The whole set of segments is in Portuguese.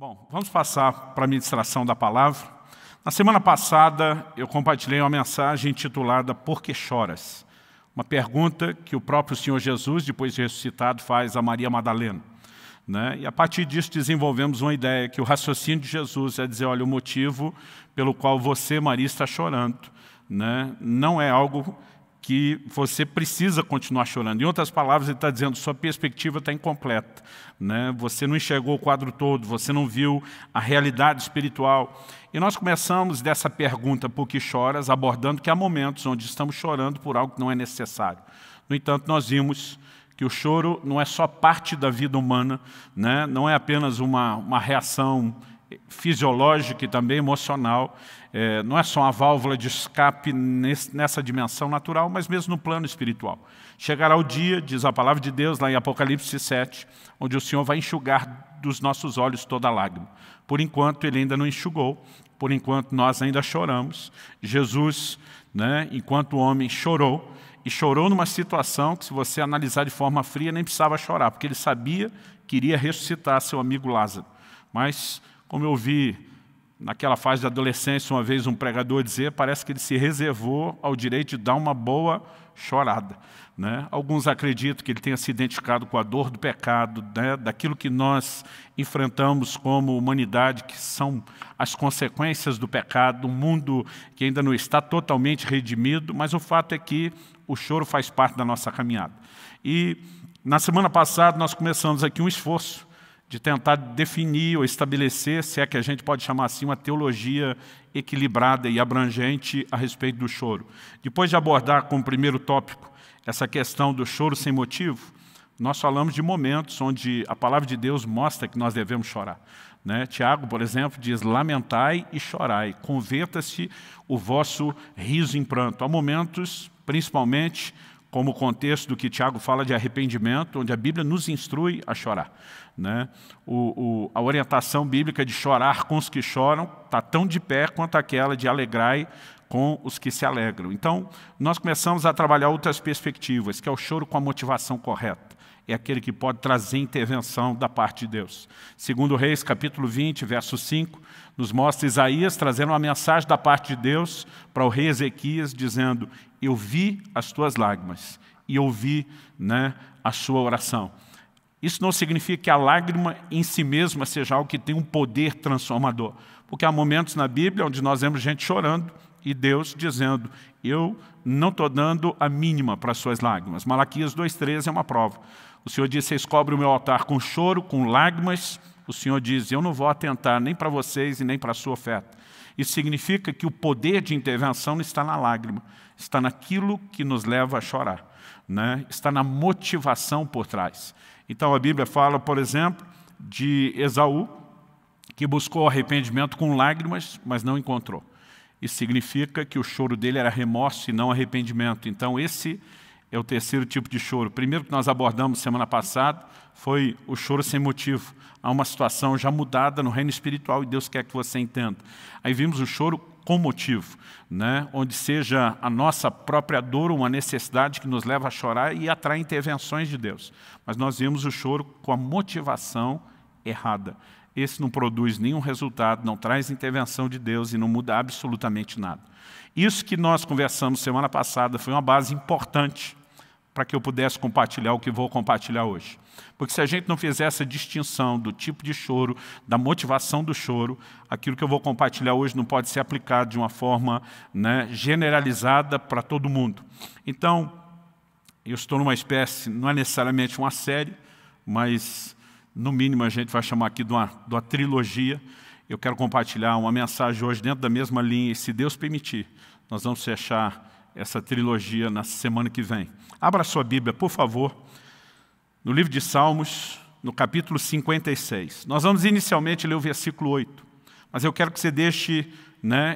Bom, vamos passar para a ministração da palavra. Na semana passada, eu compartilhei uma mensagem intitulada Por que choras? Uma pergunta que o próprio Senhor Jesus, depois de ressuscitado, faz a Maria Madalena. E a partir disso desenvolvemos uma ideia que o raciocínio de Jesus é dizer, olha, o motivo pelo qual você, Maria, está chorando, não é algo que você precisa continuar chorando. Em outras palavras, ele está dizendo, sua perspectiva está incompleta. Você não enxergou o quadro todo, você não viu a realidade espiritual. E nós começamos dessa pergunta, por que choras, abordando que há momentos onde estamos chorando por algo que não é necessário. No entanto, nós vimos que o choro não é só parte da vida humana, não é apenas uma reação fisiológica e também emocional, não é só uma válvula de escape nessa dimensão natural, mas mesmo no plano espiritual. Chegará o dia, diz a palavra de Deus lá em Apocalipse 7, onde o Senhor vai enxugar dos nossos olhos toda lágrima. Por enquanto, Ele ainda não enxugou, por enquanto nós ainda choramos. Jesus, enquanto homem, chorou, e chorou numa situação que, se você analisar de forma fria, nem precisava chorar, porque ele sabia que iria ressuscitar seu amigo Lázaro. Mas, como eu vi naquela fase de adolescência, uma vez um pregador dizer, parece que ele se reservou ao direito de dar uma boa chorada. Alguns acreditam que ele tenha se identificado com a dor do pecado, daquilo que nós enfrentamos como humanidade, que são as consequências do pecado, um mundo que ainda não está totalmente redimido, mas o fato é que o choro faz parte da nossa caminhada. E na semana passada nós começamos aqui um esforço de tentar definir ou estabelecer, se é que a gente pode chamar assim, uma teologia equilibrada e abrangente a respeito do choro. Depois de abordar como primeiro tópico essa questão do choro sem motivo, nós falamos de momentos onde a palavra de Deus mostra que nós devemos chorar. Tiago, por exemplo, diz, lamentai e chorai, converta-se o vosso riso em pranto. Há momentos, principalmente, como o contexto do que Tiago fala de arrependimento, onde a Bíblia nos instrui a chorar. A orientação bíblica de chorar com os que choram está tão de pé quanto aquela de alegrai com os que se alegram. Então, nós começamos a trabalhar outras perspectivas, que é o choro com a motivação correta. É aquele que pode trazer intervenção da parte de Deus. Segundo Reis, capítulo 20, verso 5, nos mostra Isaías trazendo uma mensagem da parte de Deus para o rei Ezequias, dizendo, eu vi as tuas lágrimas e ouvi a sua oração. Isso não significa que a lágrima em si mesma seja algo que tem um poder transformador. Porque há momentos na Bíblia onde nós vemos gente chorando e Deus dizendo, eu não estou dando a mínima para as suas lágrimas. Malaquias 2,13 é uma prova. O Senhor diz, vocês cobrem o meu altar com choro, com lágrimas. O Senhor diz, eu não vou atentar nem para vocês e nem para a sua oferta. Isso significa que o poder de intervenção não está na lágrima, está naquilo que nos leva a chorar. Está na motivação por trás. Então a Bíblia fala, por exemplo, de Esaú, que buscou arrependimento com lágrimas, mas não encontrou. Isso significa que o choro dele era remorso e não arrependimento. Então esse é o terceiro tipo de choro. O primeiro que nós abordamos semana passada foi o choro sem motivo. Há uma situação já mudada no reino espiritual e Deus quer que você entenda. Aí vimos o choro com motivo, onde seja a nossa própria dor, uma necessidade que nos leva a chorar e atrai intervenções de Deus. Mas nós vimos o choro com a motivação errada. Esse não produz nenhum resultado, não traz intervenção de Deus e não muda absolutamente nada. Isso que nós conversamos semana passada foi uma base importante para que eu pudesse compartilhar o que vou compartilhar hoje. Porque se a gente não fizer essa distinção do tipo de choro, da motivação do choro, aquilo que eu vou compartilhar hoje não pode ser aplicado de uma forma generalizada para todo mundo. Então, eu estou numa espécie, não é necessariamente uma série, mas no mínimo a gente vai chamar aqui de uma trilogia. Eu quero compartilhar uma mensagem hoje dentro da mesma linha, e se Deus permitir, nós vamos fechar essa trilogia na semana que vem. Abra sua Bíblia, por favor, no livro de Salmos, no capítulo 56. Nós vamos inicialmente ler o versículo 8, mas eu quero que você deixe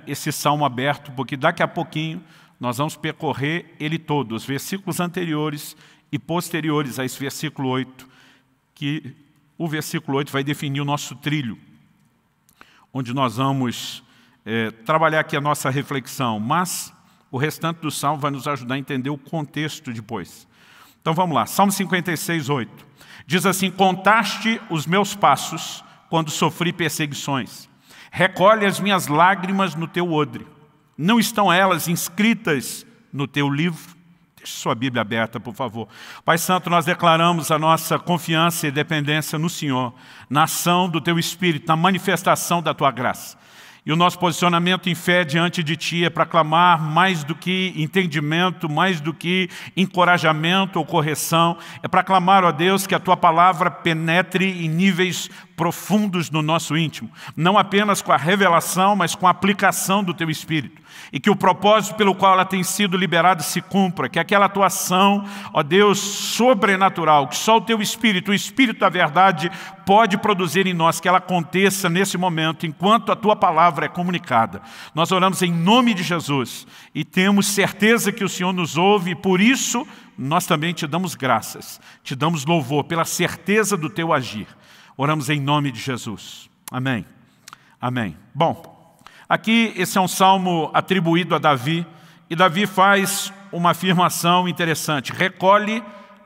esse salmo aberto, porque daqui a pouquinho nós vamos percorrer ele todo, os versículos anteriores e posteriores a esse versículo 8, que o versículo 8 vai definir o nosso trilho, onde nós vamos trabalhar aqui a nossa reflexão, mas o restante do salmo vai nos ajudar a entender o contexto depois. Então vamos lá, Salmo 56, 8. Diz assim, contaste os meus passos quando sofri perseguições. Recolhe as minhas lágrimas no teu odre. Não estão elas inscritas no teu livro? Deixe sua Bíblia aberta, por favor. Pai Santo, nós declaramos a nossa confiança e dependência no Senhor, na ação do Teu Espírito, na manifestação da Tua graça. E o nosso posicionamento em fé diante de Ti é para clamar mais do que entendimento, mais do que encorajamento ou correção. É para clamar, ó Deus, que a Tua palavra penetre em níveis profundos no nosso íntimo. Não apenas com a revelação, mas com a aplicação do Teu Espírito. E que o propósito pelo qual ela tem sido liberada se cumpra. Que aquela atuação, ó Deus, sobrenatural, que só o Teu Espírito, o Espírito da verdade, pode produzir em nós, que ela aconteça nesse momento, enquanto a Tua palavra é comunicada. Nós oramos em nome de Jesus e temos certeza que o Senhor nos ouve e por isso nós também Te damos graças, Te damos louvor pela certeza do Teu agir. Oramos em nome de Jesus. Amém. Amém. Bom, aqui esse é um salmo atribuído a Davi e Davi faz uma afirmação interessante. Recolhe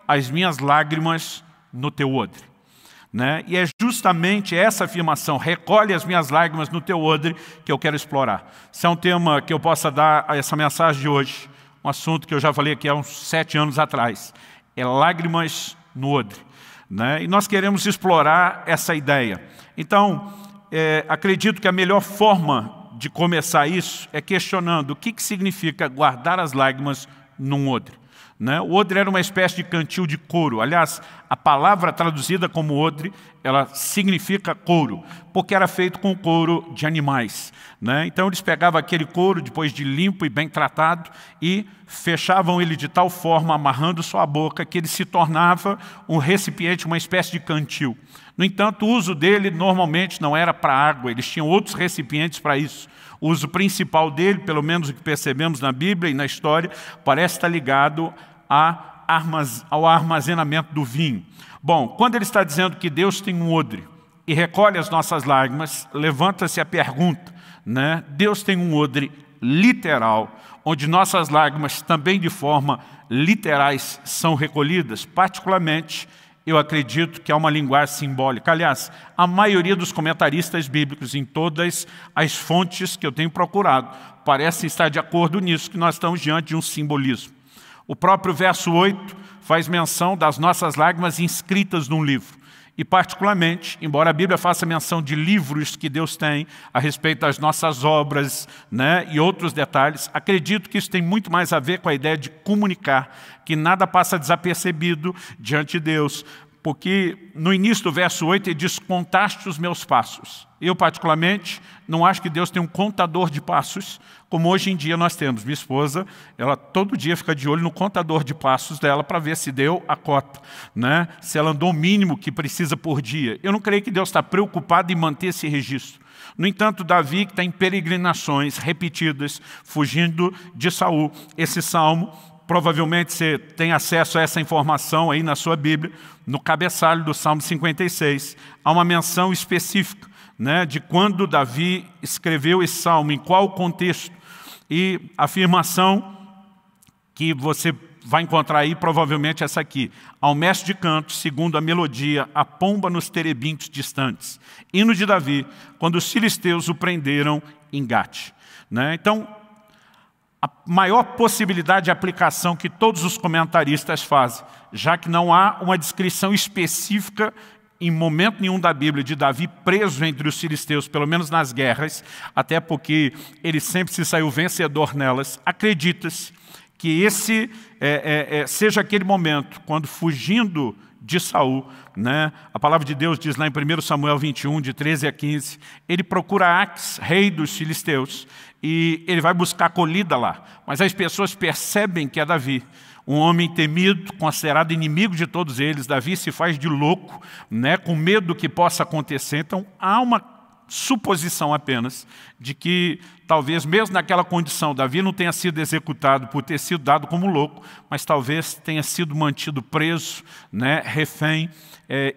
as minhas lágrimas no teu odre. E é justamente essa afirmação, recolhe as minhas lágrimas no teu odre, que eu quero explorar. Se é um tema que eu possa dar a essa mensagem de hoje, um assunto que eu já falei aqui há uns 7 anos atrás, é lágrimas no odre. E nós queremos explorar essa ideia. Então, acredito que a melhor forma de começar isso é questionando o que significa guardar as lágrimas num odre. O odre era uma espécie de cantil de couro. Aliás, a palavra traduzida como odre, ela significa couro, porque era feito com couro de animais. Então eles pegavam aquele couro, depois de limpo e bem tratado, e fechavam ele de tal forma, amarrando sua boca, que ele se tornava um recipiente, uma espécie de cantil. No entanto, o uso dele normalmente não era para água, eles tinham outros recipientes para isso. O uso principal dele, pelo menos o que percebemos na Bíblia e na história, parece estar ligado ao armazenamento do vinho. Bom, quando ele está dizendo que Deus tem um odre e recolhe as nossas lágrimas, levanta-se a pergunta, Deus tem um odre literal, onde nossas lágrimas também de forma literais são recolhidas, particularmente eu acredito que é uma linguagem simbólica. Aliás, a maioria dos comentaristas bíblicos, em todas as fontes que eu tenho procurado, parecem estar de acordo nisso, que nós estamos diante de um simbolismo. O próprio verso 8 faz menção das nossas lágrimas inscritas num livro. E particularmente, embora a Bíblia faça menção de livros que Deus tem a respeito das nossas obras, e outros detalhes, acredito que isso tem muito mais a ver com a ideia de comunicar, que nada passa desapercebido diante de Deus. Porque no início do verso 8 ele diz, contaste os meus passos. Eu particularmente não acho que Deus tem um contador de passos, como hoje em dia nós temos. Minha esposa, ela todo dia fica de olho no contador de passos dela para ver se deu a cota, se ela andou o mínimo que precisa por dia. Eu não creio que Deus está preocupado em manter esse registro. No entanto, Davi, que está em peregrinações repetidas, fugindo de Saul, esse salmo, provavelmente você tem acesso a essa informação aí na sua Bíblia, no cabeçalho do Salmo 56, há uma menção específica de quando Davi escreveu esse salmo, em qual contexto, e a afirmação que você vai encontrar aí, provavelmente essa aqui, ao mestre de canto, segundo a melodia, a pomba nos terebintos distantes. Hino de Davi, quando os filisteus o prenderam em Gate. Então, a maior possibilidade de aplicação que todos os comentaristas fazem, já que não há uma descrição específica em momento nenhum da Bíblia de Davi preso entre os filisteus, pelo menos nas guerras, até porque ele sempre se saiu vencedor nelas, acredita-se que esse seja aquele momento, quando fugindo de Saul, a palavra de Deus diz lá em 1 Samuel 21, de 13 a 15, ele procura Aques, rei dos filisteus, e ele vai buscar acolhida lá. Mas as pessoas percebem que é Davi, um homem temido, considerado inimigo de todos eles. Davi se faz de louco, com medo do que possa acontecer. Então, há uma suposição apenas de que talvez mesmo naquela condição, Davi não tenha sido executado por ter sido dado como louco, mas talvez tenha sido mantido preso, né, refém.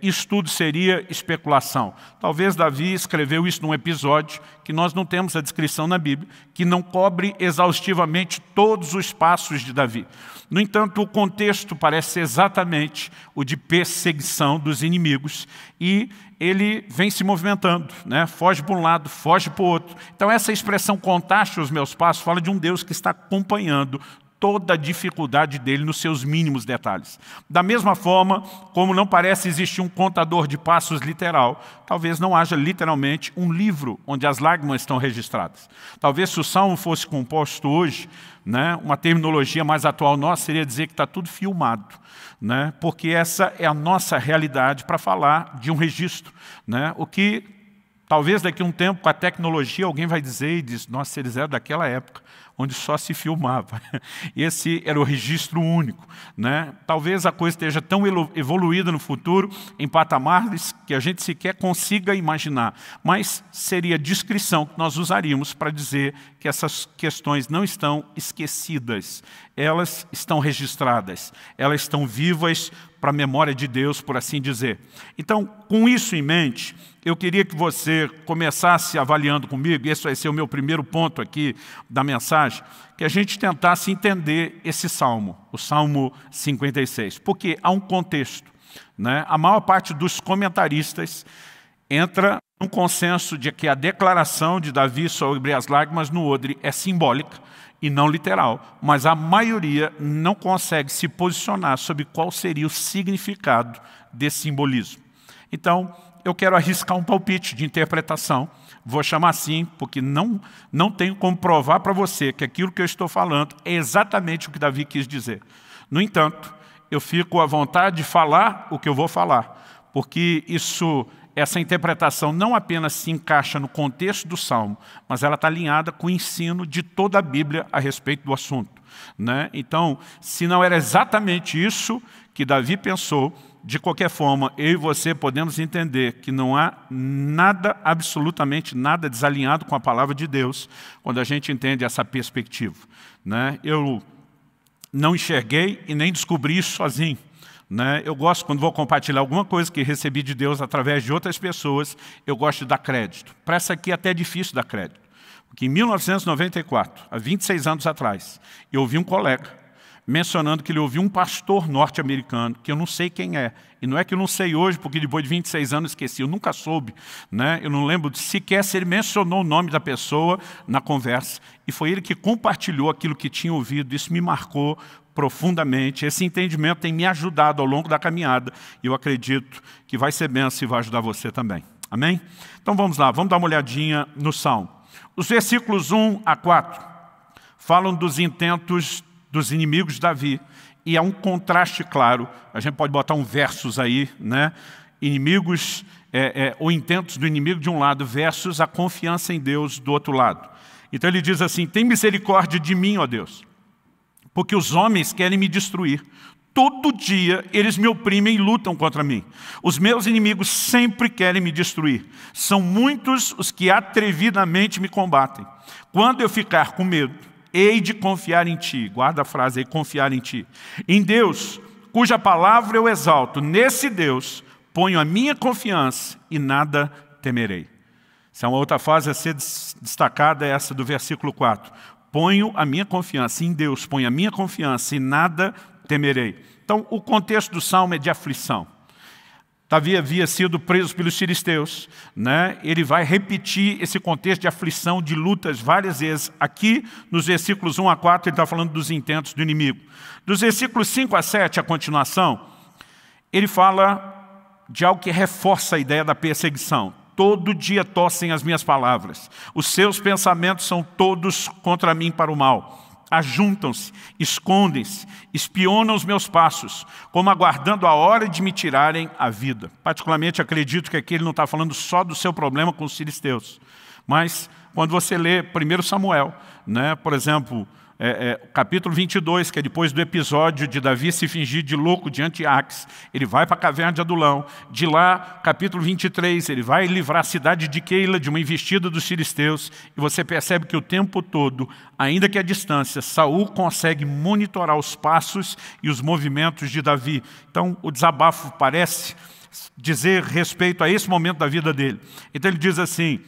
Isso tudo seria especulação. Talvez Davi escreveu isso num episódio que nós não temos a descrição na Bíblia, que não cobre exaustivamente todos os passos de Davi. No entanto, o contexto parece ser exatamente o de perseguição dos inimigos e ele vem se movimentando, né? Foge para um lado, foge para o outro. Então essa expressão "contaste os meus passos" fala de um Deus que está acompanhando toda a dificuldade dele nos seus mínimos detalhes. Da mesma forma, como não parece existir um contador de passos literal, talvez não haja literalmente um livro onde as lágrimas estão registradas. Talvez se o Salmo fosse composto hoje, né, uma terminologia mais atual nossa seria dizer que está tudo filmado, né, porque essa é a nossa realidade para falar de um registro, né, o que talvez daqui a um tempo, com a tecnologia, alguém vai dizer e diz: nossa, eles eram daquela época onde só se filmava. Esse era o registro único, né? Talvez a coisa esteja tão evoluída no futuro, em patamares que a gente sequer consiga imaginar. Mas seria a descrição que nós usaríamos para dizer que essas questões não estão esquecidas. Elas estão registradas, elas estão vivas para a memória de Deus, por assim dizer. Então, com isso em mente, eu queria que você começasse avaliando comigo, e esse vai ser o meu primeiro ponto aqui da mensagem, que a gente tentasse entender esse salmo, o Salmo 56, porque há um contexto, né? A maior parte dos comentaristas entra num consenso de que a declaração de Davi sobre as lágrimas no odre é simbólica e não literal, mas a maioria não consegue se posicionar sobre qual seria o significado desse simbolismo. Então, eu quero arriscar um palpite de interpretação, vou chamar assim, porque não tenho como provar para você que aquilo que eu estou falando é exatamente o que Davi quis dizer. No entanto, eu fico à vontade de falar o que eu vou falar, porque essa interpretação não apenas se encaixa no contexto do Salmo, mas ela está alinhada com o ensino de toda a Bíblia a respeito do assunto, né? Então, se não era exatamente isso que Davi pensou, de qualquer forma, eu e você podemos entender que não há nada, absolutamente nada desalinhado com a palavra de Deus quando a gente entende essa perspectiva, né? Eu não enxerguei e nem descobri isso sozinho, né? Eu gosto, quando vou compartilhar alguma coisa que recebi de Deus através de outras pessoas, eu gosto de dar crédito. Para essa aqui é até difícil dar crédito. Porque em 1994, há 26 anos atrás, eu ouvi um colega mencionando que ele ouviu um pastor norte-americano, que eu não sei quem é. E não é que eu não sei hoje, porque depois de 26 anos esqueci, eu nunca soube, né? Eu não lembro sequer se ele mencionou o nome da pessoa na conversa. E foi ele que compartilhou aquilo que tinha ouvido. Isso me marcou profundamente. Esse entendimento tem me ajudado ao longo da caminhada. E eu acredito que vai ser bênção e vai ajudar você também. Amém? Então vamos lá, vamos dar uma olhadinha no Salmo. Os versículos 1 a 4 falam dos intentos dos inimigos de Davi. E há um contraste claro. A gente pode botar um versos aí, né? Inimigos, ou intentos do inimigo de um lado versus a confiança em Deus do outro lado. Então ele diz assim: tem misericórdia de mim, ó Deus, porque os homens querem me destruir. Todo dia eles me oprimem e lutam contra mim. Os meus inimigos sempre querem me destruir. São muitos os que atrevidamente me combatem. Quando eu ficar com medo, hei de confiar em Ti. Guarda a frase aí, confiar em Ti. Em Deus, cuja palavra eu exalto. Nesse Deus ponho a minha confiança e nada temerei. Essa é uma outra frase a ser destacada, essa do versículo 4. Ponho a minha confiança em Deus, ponho a minha confiança e nada temerei. Então, o contexto do Salmo é de aflição. Davi havia sido preso pelos filisteus, né? Ele vai repetir esse contexto de aflição, de lutas várias vezes. Aqui, nos versículos 1 a 4, ele está falando dos intentos do inimigo. Dos versículos 5 a 7, a continuação, ele fala de algo que reforça a ideia da perseguição. Todo dia tossem as minhas palavras. Os seus pensamentos são todos contra mim para o mal. Ajuntam-se, escondem-se, espionam os meus passos, como aguardando a hora de me tirarem a vida. Particularmente acredito que aqui ele não está falando só do seu problema com os filisteus. Mas quando você lê 1 Samuel, né, por exemplo, capítulo 22, que é depois do episódio de Davi se fingir de louco diante de Aques, ele vai para a caverna de Adulão. De lá, capítulo 23, ele vai livrar a cidade de Keila de uma investida dos filisteus. E você percebe que o tempo todo, ainda que à distância, Saul consegue monitorar os passos e os movimentos de Davi. Então, o desabafo parece dizer respeito a esse momento da vida dele. Então ele diz assim: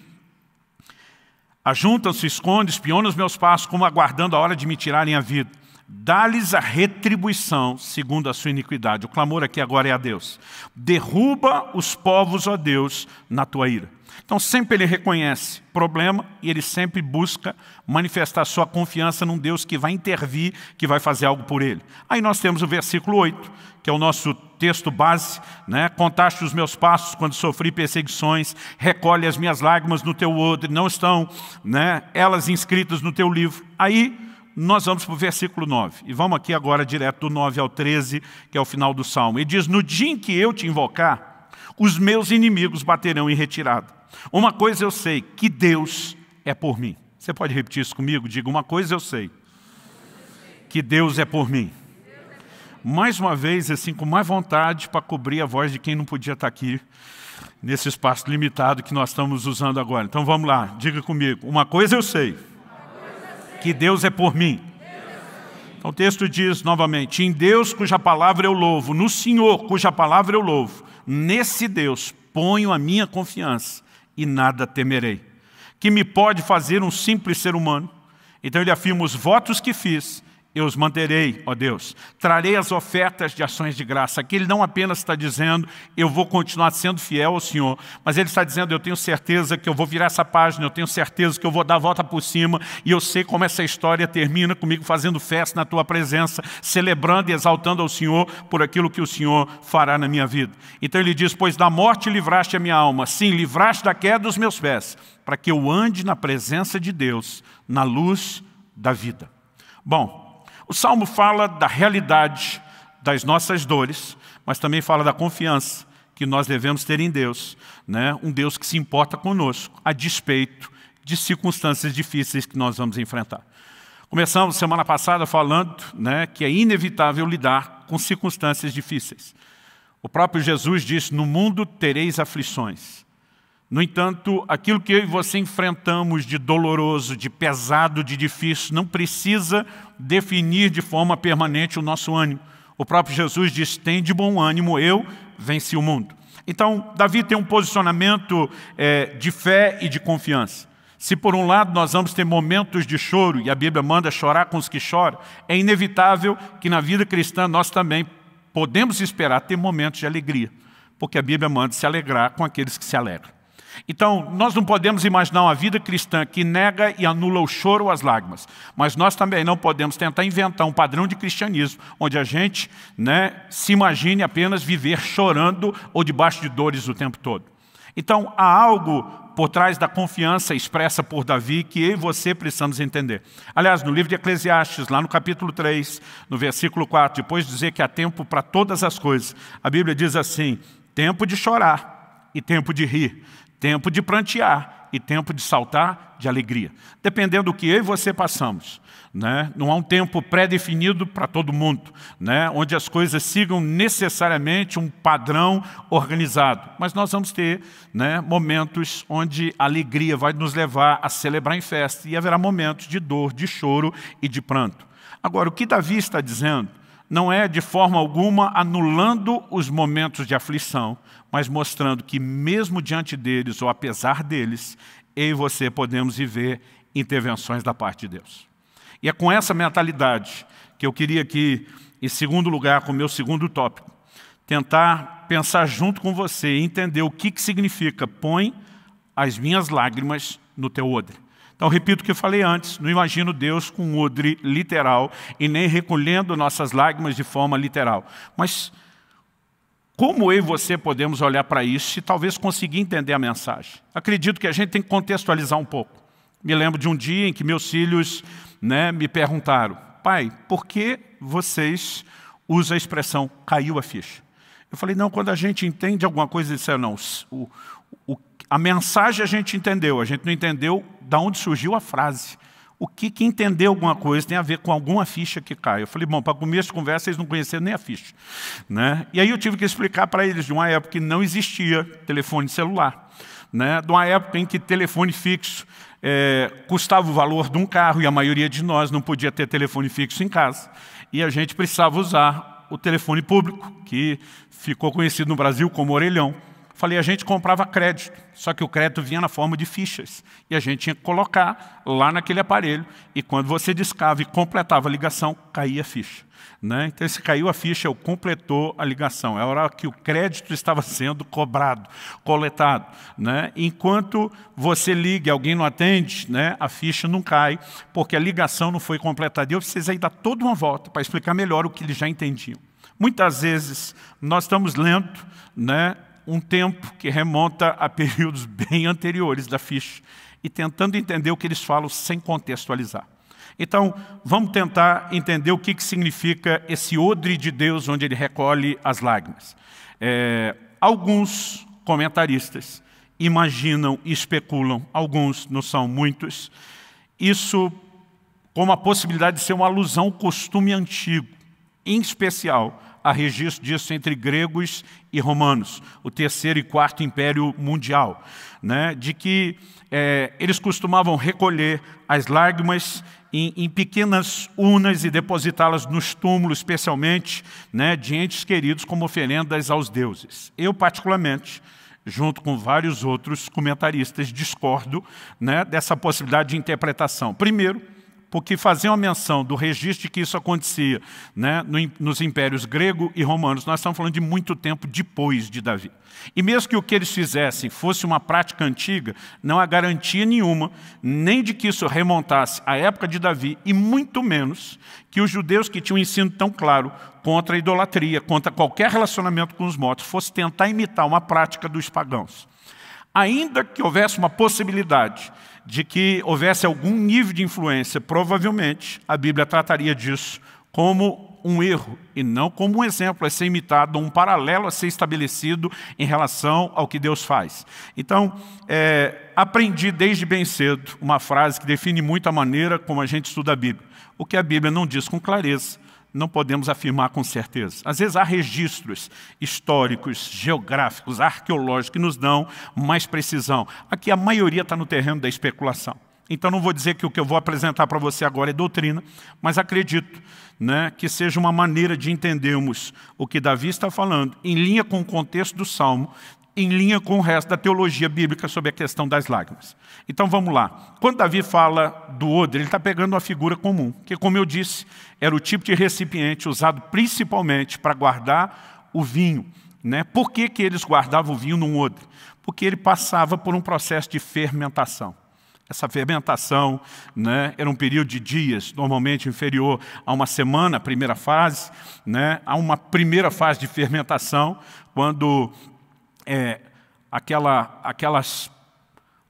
ajuntam-se, esconde, espionam os meus passos, como aguardando a hora de me tirarem a vida. Dá-lhes a retribuição segundo a sua iniquidade. O clamor aqui agora é a Deus. Derruba os povos, ó Deus, na tua ira. Então sempre ele reconhece problema e ele sempre busca manifestar sua confiança num Deus que vai intervir, que vai fazer algo por ele. Aí nós temos o versículo 8, que é o nosso texto base, né? Contaste os meus passos quando sofri perseguições, recolhe as minhas lágrimas no teu odre, não estão, né, elas inscritas no teu livro. Aí nós vamos para o versículo 9, e vamos aqui agora direto do 9 ao 13, que é o final do Salmo. Ele diz: no dia em que eu te invocar, os meus inimigos baterão em retirada. Uma coisa eu sei, que Deus é por mim. Você pode repetir isso comigo? Diga: uma coisa eu sei, que Deus é por mim. Mais uma vez, assim, com mais vontade para cobrir a voz de quem não podia estar aqui, nesse espaço limitado que nós estamos usando agora. Então vamos lá, diga comigo: uma coisa eu sei, que Deus é por mim. Então o texto diz novamente: em Deus cuja palavra eu louvo, no Senhor cuja palavra eu louvo, nesse Deus ponho a minha confiança e nada temerei. Que me pode fazer um simples ser humano? Então ele afirma: os votos que fiz, eu os manterei, ó Deus. Trarei as ofertas de ações de graça. Aqui ele não apenas está dizendo: eu vou continuar sendo fiel ao Senhor, mas ele está dizendo: eu tenho certeza que eu vou virar essa página, eu tenho certeza que eu vou dar a volta por cima, e eu sei como essa história termina comigo fazendo festa na tua presença, celebrando e exaltando ao Senhor por aquilo que o Senhor fará na minha vida. Então ele diz: pois da morte livraste a minha alma, sim, livraste da queda dos meus pés, para que eu ande na presença de Deus, na luz da vida. Bom, o Salmo fala da realidade das nossas dores, mas também fala da confiança que nós devemos ter em Deus, né? Um Deus que se importa conosco, a despeito de circunstâncias difíceis que nós vamos enfrentar. Começamos semana passada falando, né, que é inevitável lidar com circunstâncias difíceis. O próprio Jesus disse: no mundo tereis aflições. No entanto, aquilo que eu e você enfrentamos de doloroso, de pesado, de difícil, não precisa definir de forma permanente o nosso ânimo. O próprio Jesus diz: tem de bom ânimo, eu venci o mundo. Então, Davi tem um posicionamento de fé e de confiança. Se por um lado nós vamos ter momentos de choro, e a Bíblia manda chorar com os que choram, é inevitável que na vida cristã nós também podemos esperar ter momentos de alegria, porque a Bíblia manda se alegrar com aqueles que se alegram. Então, nós não podemos imaginar uma vida cristã que nega e anula o choro ou as lágrimas, mas nós também não podemos tentar inventar um padrão de cristianismo onde a gente, né, se imagine apenas viver chorando ou debaixo de dores o tempo todo. Então, há algo por trás da confiança expressa por Davi que eu e você precisamos entender. Aliás, no livro de Eclesiastes, lá no capítulo 3, no versículo 4, depois de dizer que há tempo para todas as coisas, a Bíblia diz assim: tempo de chorar e tempo de rir, tempo de prantear e tempo de saltar de alegria. Dependendo do que eu e você passamos, né? Não há um tempo pré-definido para todo mundo, né, onde as coisas sigam necessariamente um padrão organizado. Mas nós vamos ter, né, momentos onde a alegria vai nos levar a celebrar em festa, e haverá momentos de dor, de choro e de pranto. Agora, o que Davi está dizendo não é de forma alguma anulando os momentos de aflição, mas mostrando que mesmo diante deles ou apesar deles, eu e você podemos viver intervenções da parte de Deus. E é com essa mentalidade que eu queria aqui, em segundo lugar, com o meu segundo tópico, tentar pensar junto com você e entender o que significa: põe as minhas lágrimas no teu odre. Então, repito o que eu falei antes: não imagino Deus com um odre literal e nem recolhendo nossas lágrimas de forma literal. Mas como eu e você podemos olhar para isso e talvez conseguir entender a mensagem? Acredito que a gente tem que contextualizar um pouco. Me lembro de um dia em que meus filhos, né, me perguntaram: pai, por que vocês usam a expressão caiu a ficha? Eu falei: não, quando a gente entende alguma coisa, isso não. A mensagem a gente entendeu, a gente não entendeu de onde surgiu a frase. o que entender alguma coisa tem a ver com alguma ficha que cai. Eu falei, bom, para começo de conversa, eles não conheceram nem a ficha, né? E aí eu tive que explicar para eles de uma época que não existia telefone celular, né? De uma época em que telefone fixo custava o valor de um carro, e a maioria de nós não podia ter telefone fixo em casa. E a gente precisava usar o telefone público, que ficou conhecido no Brasil como orelhão. Falei, a gente comprava crédito, só que o crédito vinha na forma de fichas. E a gente tinha que colocar lá naquele aparelho, e quando você discava e completava a ligação, caía a ficha, né? Então, se caiu a ficha, eu completou a ligação. É a hora que o crédito estava sendo cobrado, coletado, né? Enquanto você liga e alguém não atende, né, a ficha não cai, porque a ligação não foi completada. E eu precisei dar toda uma volta para explicar melhor o que eles já entendiam. Muitas vezes, nós estamos lendo, né, um tempo que remonta a períodos bem anteriores da ficha e tentando entender o que eles falam sem contextualizar. Então, vamos tentar entender o que significa esse odre de Deus onde ele recolhe as lágrimas. Alguns comentaristas imaginam e especulam, alguns, não são muitos, isso como a possibilidade de ser uma alusão ao costume antigo, em especial há registro disso entre gregos e romanos, o terceiro e quarto império mundial, né? De que eles costumavam recolher as lágrimas em pequenas urnas e depositá-las nos túmulos, especialmente, né, de entes queridos como oferendas aos deuses. Eu, particularmente, junto com vários outros comentaristas, discordo, né, dessa possibilidade de interpretação. Primeiro, porque fazer uma menção do registro de que isso acontecia, né, nos impérios grego e romanos, nós estamos falando de muito tempo depois de Davi. E mesmo que o que eles fizessem fosse uma prática antiga, não há garantia nenhuma, nem de que isso remontasse à época de Davi, e muito menos que os judeus que tinham um ensino tão claro contra a idolatria, contra qualquer relacionamento com os mortos, fosse tentar imitar uma prática dos pagãos. Ainda que houvesse uma possibilidade de que houvesse algum nível de influência, provavelmente a Bíblia trataria disso como um erro e não como um exemplo a ser imitado, um paralelo a ser estabelecido em relação ao que Deus faz. Então, aprendi desde bem cedo uma frase que define muito a maneira como a gente estuda a Bíblia. O que a Bíblia não diz com clareza, não podemos afirmar com certeza. Às vezes há registros históricos, geográficos, arqueológicos que nos dão mais precisão. Aqui a maioria está no terreno da especulação. Então não vou dizer que o que eu vou apresentar para você agora é doutrina, mas acredito, né, que seja uma maneira de entendermos o que Davi está falando, em linha com o contexto do Salmo, em linha com o resto da teologia bíblica sobre a questão das lágrimas. Então vamos lá. Quando Davi fala do odre, ele está pegando uma figura comum, que, como eu disse, era o tipo de recipiente usado principalmente para guardar o vinho, né? Por que eles guardavam o vinho num odre? Porque ele passava por um processo de fermentação. Essa fermentação, né, era um período de dias, normalmente inferior a uma semana, a primeira fase, né? Há uma primeira fase de fermentação, quando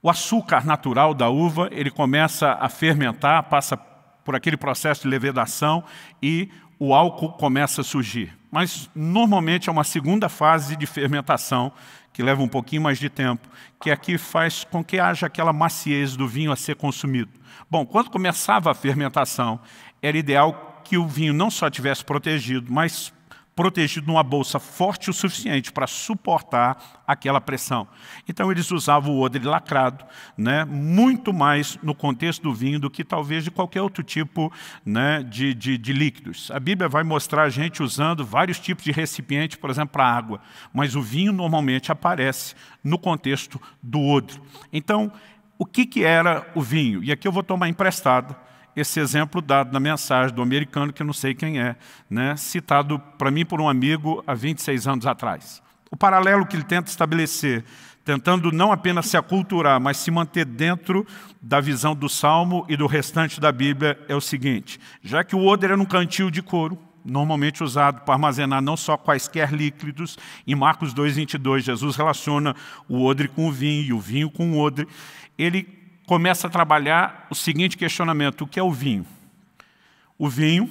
o açúcar natural da uva, ele começa a fermentar, passa por aquele processo de levedação e o álcool começa a surgir. Mas, normalmente, é uma segunda fase de fermentação, que leva um pouquinho mais de tempo, que aqui faz com que haja aquela maciez do vinho a ser consumido. Bom, quando começava a fermentação, era ideal que o vinho não só tivesse protegido, mas protegido numa bolsa forte o suficiente para suportar aquela pressão. Então eles usavam o odre lacrado, né, muito mais no contexto do vinho do que talvez de qualquer outro tipo, né, de líquidos. A Bíblia vai mostrar a gente usando vários tipos de recipiente, por exemplo, para água, mas o vinho normalmente aparece no contexto do odre. Então, o que era o vinho? E aqui eu vou tomar emprestado esse exemplo dado na mensagem do americano, que eu não sei quem é, né, citado para mim por um amigo há 26 anos atrás. O paralelo que ele tenta estabelecer, tentando não apenas se aculturar, mas se manter dentro da visão do Salmo e do restante da Bíblia, é o seguinte: já que o odre era um cantil de couro, normalmente usado para armazenar não só quaisquer líquidos, em Marcos 2:22, Jesus relaciona o odre com o vinho e o vinho com o odre, ele começa a trabalhar o seguinte questionamento: o que é o vinho? O vinho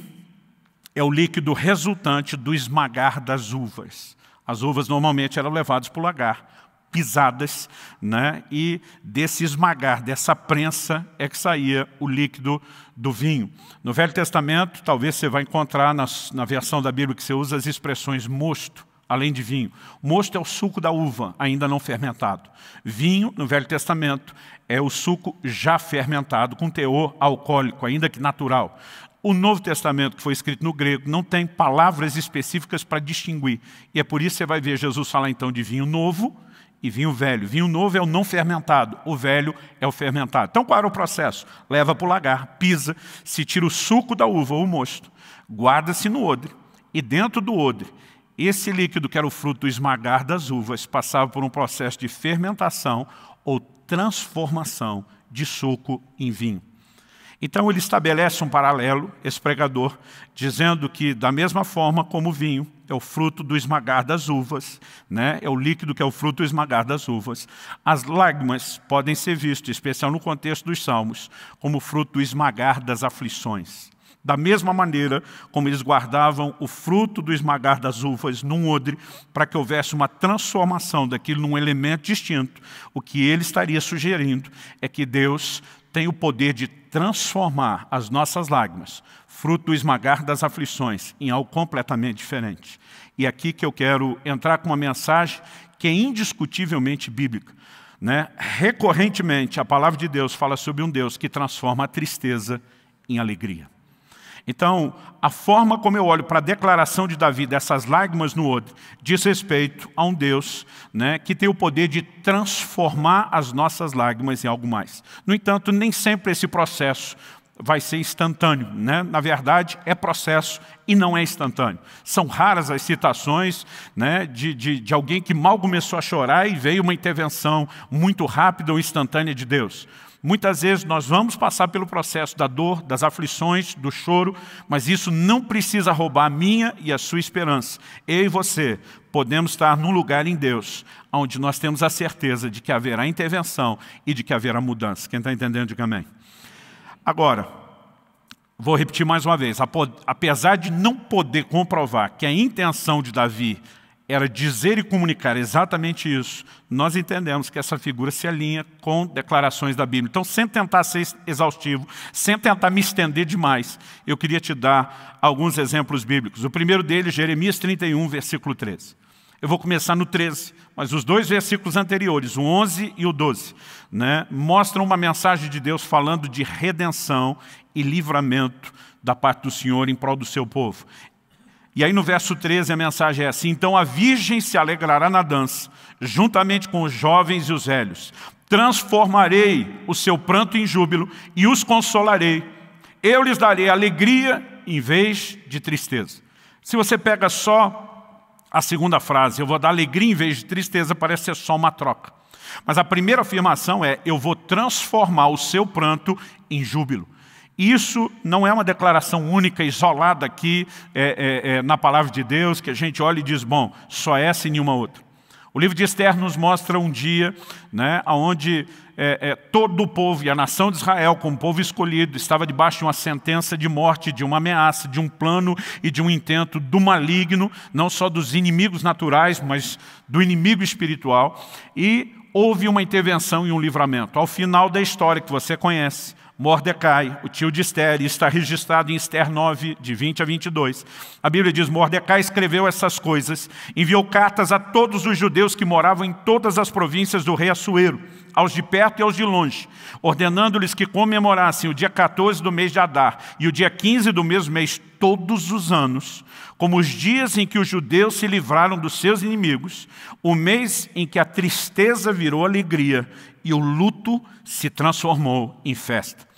é o líquido resultante do esmagar das uvas. As uvas normalmente eram levadas para o lagar, pisadas, né? E desse esmagar, dessa prensa, é que saía o líquido do vinho. No Velho Testamento, talvez você vai encontrar na versão da Bíblia que você usa as expressões mosto, além de vinho. Mosto é o suco da uva, ainda não fermentado. Vinho, no Velho Testamento, é o suco já fermentado, com teor alcoólico, ainda que natural. O Novo Testamento, que foi escrito no grego, não tem palavras específicas para distinguir. E é por isso que você vai ver Jesus falar então de vinho novo e vinho velho. Vinho novo é o não fermentado, o velho é o fermentado. Então qual era o processo? Leva para o lagar, pisa, se tira o suco da uva ou o mosto, guarda-se no odre. E dentro do odre, esse líquido que era o fruto do esmagar das uvas passava por um processo de fermentação ou transformação de suco em vinho. Então ele estabelece um paralelo, esse pregador, dizendo que da mesma forma como o vinho é o fruto do esmagar das uvas, né? É o líquido que é o fruto do esmagar das uvas, as lágrimas podem ser vistas, em especial no contexto dos Salmos, como fruto do esmagar das aflições. Da mesma maneira como eles guardavam o fruto do esmagar das uvas num odre, para que houvesse uma transformação daquilo num elemento distinto, o que ele estaria sugerindo é que Deus tem o poder de transformar as nossas lágrimas, fruto do esmagar das aflições, em algo completamente diferente. E é aqui que eu quero entrar com uma mensagem que é indiscutivelmente bíblica, né? Recorrentemente, a palavra de Deus fala sobre um Deus que transforma a tristeza em alegria. Então, a forma como eu olho para a declaração de Davi dessas lágrimas no odre diz respeito a um Deus, né, que tem o poder de transformar as nossas lágrimas em algo mais. No entanto, nem sempre esse processo vai ser instantâneo, né? Na verdade, é processo e não é instantâneo. São raras as citações, né, de alguém que mal começou a chorar e veio uma intervenção muito rápida ou instantânea de Deus. Muitas vezes nós vamos passar pelo processo da dor, das aflições, do choro, mas isso não precisa roubar a minha e a sua esperança. Eu e você podemos estar num lugar em Deus, onde nós temos a certeza de que haverá intervenção e de que haverá mudança. Quem está entendendo, diga amém. Agora, vou repetir mais uma vez. Apesar de não poder comprovar que a intenção de Davi era dizer e comunicar exatamente isso, nós entendemos que essa figura se alinha com declarações da Bíblia. Então, sem tentar ser exaustivo, sem tentar me estender demais, eu queria te dar alguns exemplos bíblicos. O primeiro deles, Jeremias 31, versículo 13. Eu vou começar no 13, mas os dois versículos anteriores, o 11 e o 12, né, mostram uma mensagem de Deus falando de redenção e livramento da parte do Senhor em prol do seu povo. E aí no verso 13 a mensagem é assim: então a virgem se alegrará na dança, juntamente com os jovens e os velhos. Transformarei o seu pranto em júbilo e os consolarei. Eu lhes darei alegria em vez de tristeza. Se você pega só a segunda frase, eu vou dar alegria em vez de tristeza, parece ser só uma troca. Mas a primeira afirmação é: eu vou transformar o seu pranto em júbilo. Isso não é uma declaração única, isolada aqui na palavra de Deus, que a gente olha e diz, bom, só essa e nenhuma outra. O livro de Esther nos mostra um dia, né, onde todo o povo e a nação de Israel, como povo escolhido, estava debaixo de uma sentença de morte, de uma ameaça, de um plano e de um intento do maligno, não só dos inimigos naturais, mas do inimigo espiritual. E houve uma intervenção e um livramento. Ao final da história que você conhece, Mordecai, o tio de Esther, e está registrado em Esther 9, de 20 a 22. A Bíblia diz, Mordecai escreveu essas coisas, enviou cartas a todos os judeus que moravam em todas as províncias do rei Assuero, aos de perto e aos de longe, ordenando-lhes que comemorassem o dia 14 do mês de Adar e o dia 15 do mesmo mês todos os anos, como os dias em que os judeus se livraram dos seus inimigos, o mês em que a tristeza virou alegria e o luto se transformou em festa.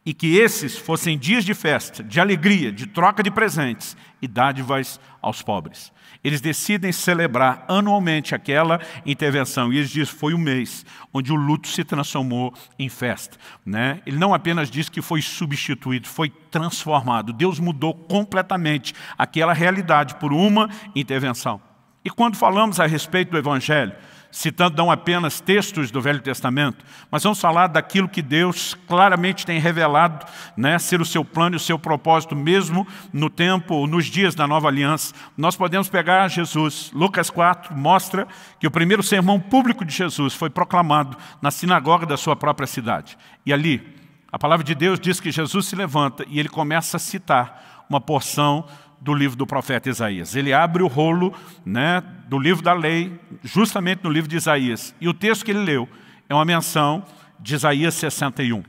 E que esses fossem dias de festa, de alegria, de troca de presentes e dádivas aos pobres. Eles decidem celebrar anualmente aquela intervenção. E eles dizem que foi um mês onde o luto se transformou em festa, né? Ele não apenas diz que foi substituído, foi transformado. Deus mudou completamente aquela realidade por uma intervenção. E quando falamos a respeito do Evangelho, citando não apenas textos do Velho Testamento, mas vamos falar daquilo que Deus claramente tem revelado, né, ser o seu plano e o seu propósito, mesmo no tempo, nos dias da Nova Aliança. Nós podemos pegar Jesus. Lucas 4 mostra que o primeiro sermão público de Jesus foi proclamado na sinagoga da sua própria cidade. E ali, a palavra de Deus diz que Jesus se levanta e ele começa a citar uma porção do livro do profeta Isaías. Ele abre o rolo, né, do livro da lei, justamente no livro de Isaías. E o texto que ele leu é uma menção de Isaías 61.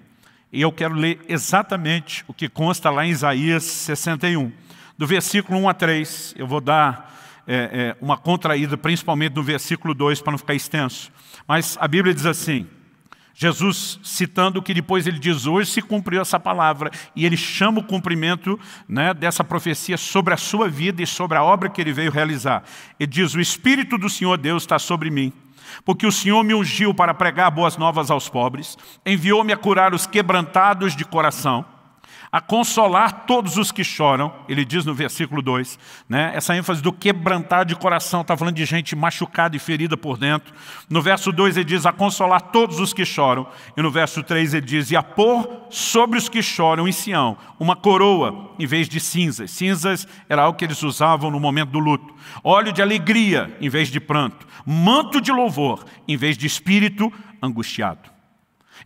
E eu quero ler exatamente o que consta lá em Isaías 61. Do versículo 1 a 3, eu vou dar uma contraída, principalmente no versículo 2, para não ficar extenso. Mas a Bíblia diz assim, Jesus citando o que depois ele diz, hoje se cumpriu essa palavra, e ele chama o cumprimento, né, dessa profecia sobre a sua vida e sobre a obra que ele veio realizar. Ele diz, o Espírito do Senhor Deus está sobre mim, porque o Senhor me ungiu para pregar boas novas aos pobres, enviou-me a curar os quebrantados de coração, a consolar todos os que choram, ele diz no versículo 2, né? Essa ênfase do quebrantar de coração, está falando de gente machucada e ferida por dentro. No verso 2 ele diz, a consolar todos os que choram. E no verso 3 ele diz, e a pôr sobre os que choram em Sião uma coroa em vez de cinzas. Cinzas era algo que eles usavam no momento do luto. Óleo de alegria em vez de pranto. Manto de louvor em vez de espírito angustiado.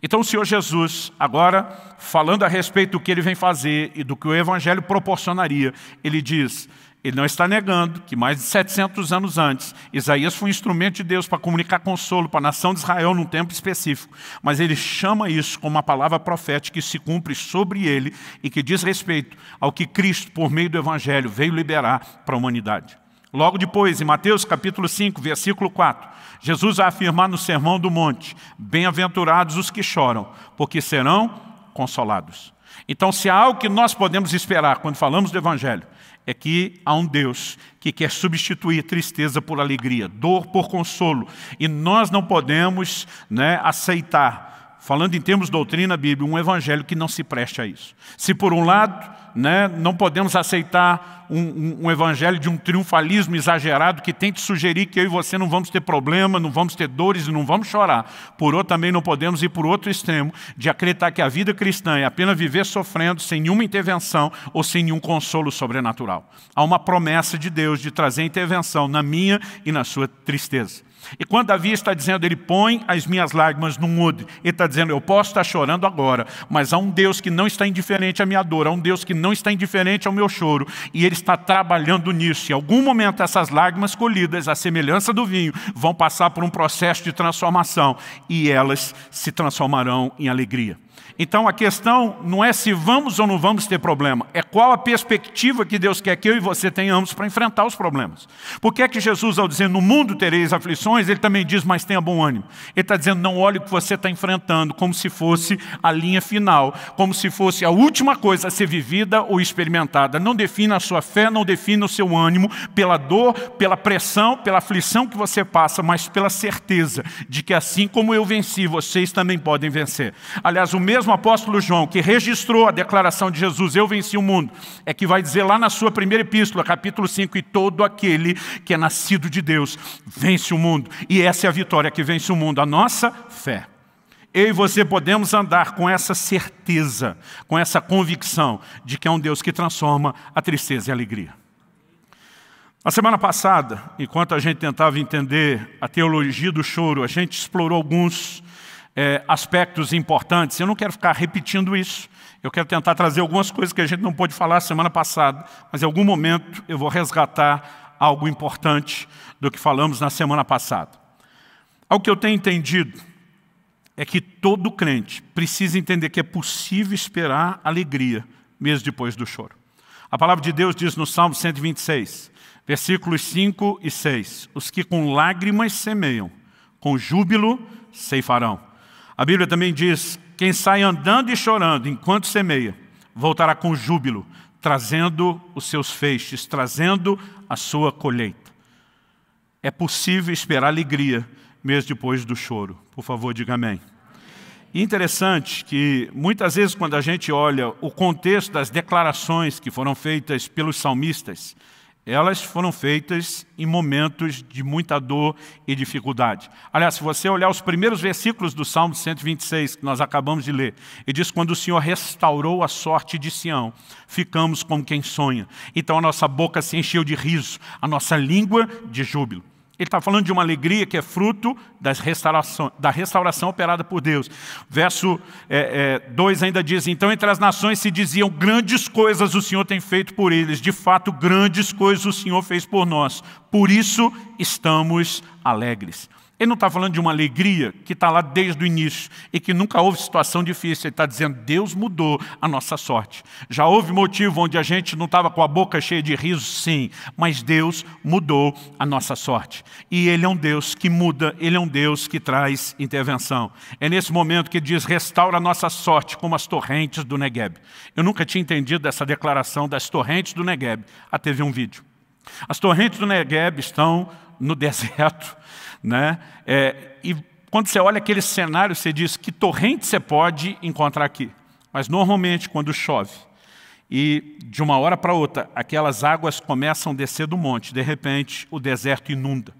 Então o Senhor Jesus, agora falando a respeito do que ele vem fazer e do que o Evangelho proporcionaria, ele diz, ele não está negando que mais de 700 anos antes, Isaías foi um instrumento de Deus para comunicar consolo para a nação de Israel num tempo específico, mas ele chama isso como uma palavra profética que se cumpre sobre ele e que diz respeito ao que Cristo, por meio do Evangelho, veio liberar para a humanidade. Logo depois, em Mateus capítulo 5, versículo 4, Jesus vai afirmar no Sermão do Monte, bem-aventurados os que choram, porque serão consolados. Então, se há algo que nós podemos esperar quando falamos do Evangelho, é que há um Deus que quer substituir tristeza por alegria, dor por consolo, e nós não podemos, né, aceitar, falando em termos de doutrina bíblica, um evangelho que não se preste a isso. Se por um lado, né, não podemos aceitar um evangelho de um triunfalismo exagerado que tente sugerir que eu e você não vamos ter problema, não vamos ter dores e não vamos chorar. Por outro, também não podemos ir por outro extremo de acreditar que a vida cristã é apenas viver sofrendo sem nenhuma intervenção ou sem nenhum consolo sobrenatural. Há uma promessa de Deus de trazer intervenção na minha e na sua tristeza. E quando Davi está dizendo, ele põe as minhas lágrimas num odre, ele está dizendo, eu posso estar chorando agora, mas há um Deus que não está indiferente à minha dor, há um Deus que não está indiferente ao meu choro, e ele está trabalhando nisso. Em algum momento essas lágrimas colhidas, à semelhança do vinho, vão passar por um processo de transformação, e elas se transformarão em alegria. Então a questão não é se vamos ou não vamos ter problema, é qual a perspectiva que Deus quer que eu e você tenhamos para enfrentar os problemas. Por que é que Jesus, ao dizer, no mundo tereis aflições, ele também diz, mas tenha bom ânimo. Ele está dizendo, não olhe o que você está enfrentando como se fosse a linha final, como se fosse a última coisa a ser vivida ou experimentada. Não defina a sua fé, não defina o seu ânimo pela dor, pela pressão, pela aflição que você passa, mas pela certeza de que assim como eu venci, vocês também podem vencer. Aliás, o mesmo apóstolo João, que registrou a declaração de Jesus, eu venci o mundo, é que vai dizer lá na sua primeira epístola, capítulo 5, e todo aquele que é nascido de Deus vence o mundo. E essa é a vitória que vence o mundo, a nossa fé. Eu e você podemos andar com essa certeza, com essa convicção de que é um Deus que transforma a tristeza em alegria. Na semana passada, enquanto a gente tentava entender a teologia do choro, a gente explorou alguns aspectos importantes. Eu não quero ficar repetindo isso. Eu quero tentar trazer algumas coisas que a gente não pôde falar semana passada, mas em algum momento eu vou resgatar algo importante do que falamos na semana passada. Algo que eu tenho entendido é que todo crente precisa entender que é possível esperar alegria, mesmo depois do choro. A palavra de Deus diz no Salmo 126, versículos 5 e 6, os que com lágrimas semeiam, com júbilo ceifarão. A Bíblia também diz, quem sai andando e chorando enquanto semeia, voltará com júbilo, trazendo os seus feixes, trazendo a sua colheita. É possível esperar alegria, mesmo depois do choro. Por favor, diga amém. E interessante que, muitas vezes, quando a gente olha o contexto das declarações que foram feitas pelos salmistas, elas foram feitas em momentos de muita dor e dificuldade. Aliás, se você olhar os primeiros versículos do Salmo 126, que nós acabamos de ler, ele diz: quando o Senhor restaurou a sorte de Sião, ficamos como quem sonha. Então a nossa boca se encheu de riso, a nossa língua de júbilo. Ele está falando de uma alegria que é fruto da restauração operada por Deus. Verso 2 ainda diz: então entre as nações se diziam, grandes coisas o Senhor tem feito por eles. De fato, grandes coisas o Senhor fez por nós. Por isso estamos alegres. Ele não está falando de uma alegria que está lá desde o início e que nunca houve situação difícil. Ele está dizendo: Deus mudou a nossa sorte. Já houve motivo onde a gente não estava com a boca cheia de riso? Sim, mas Deus mudou a nossa sorte. E Ele é um Deus que muda, Ele é um Deus que traz intervenção. É nesse momento que diz: restaura a nossa sorte como as torrentes do Negueb. Eu nunca tinha entendido essa declaração das torrentes do Negueb, até ver um vídeo. As torrentes do Negueb estão no deserto, né? E quando você olha aquele cenário, você diz: que torrente você pode encontrar aqui? Mas normalmente quando chove e de uma hora para outra aquelas águas começam a descer do monte, de repente o deserto inunda.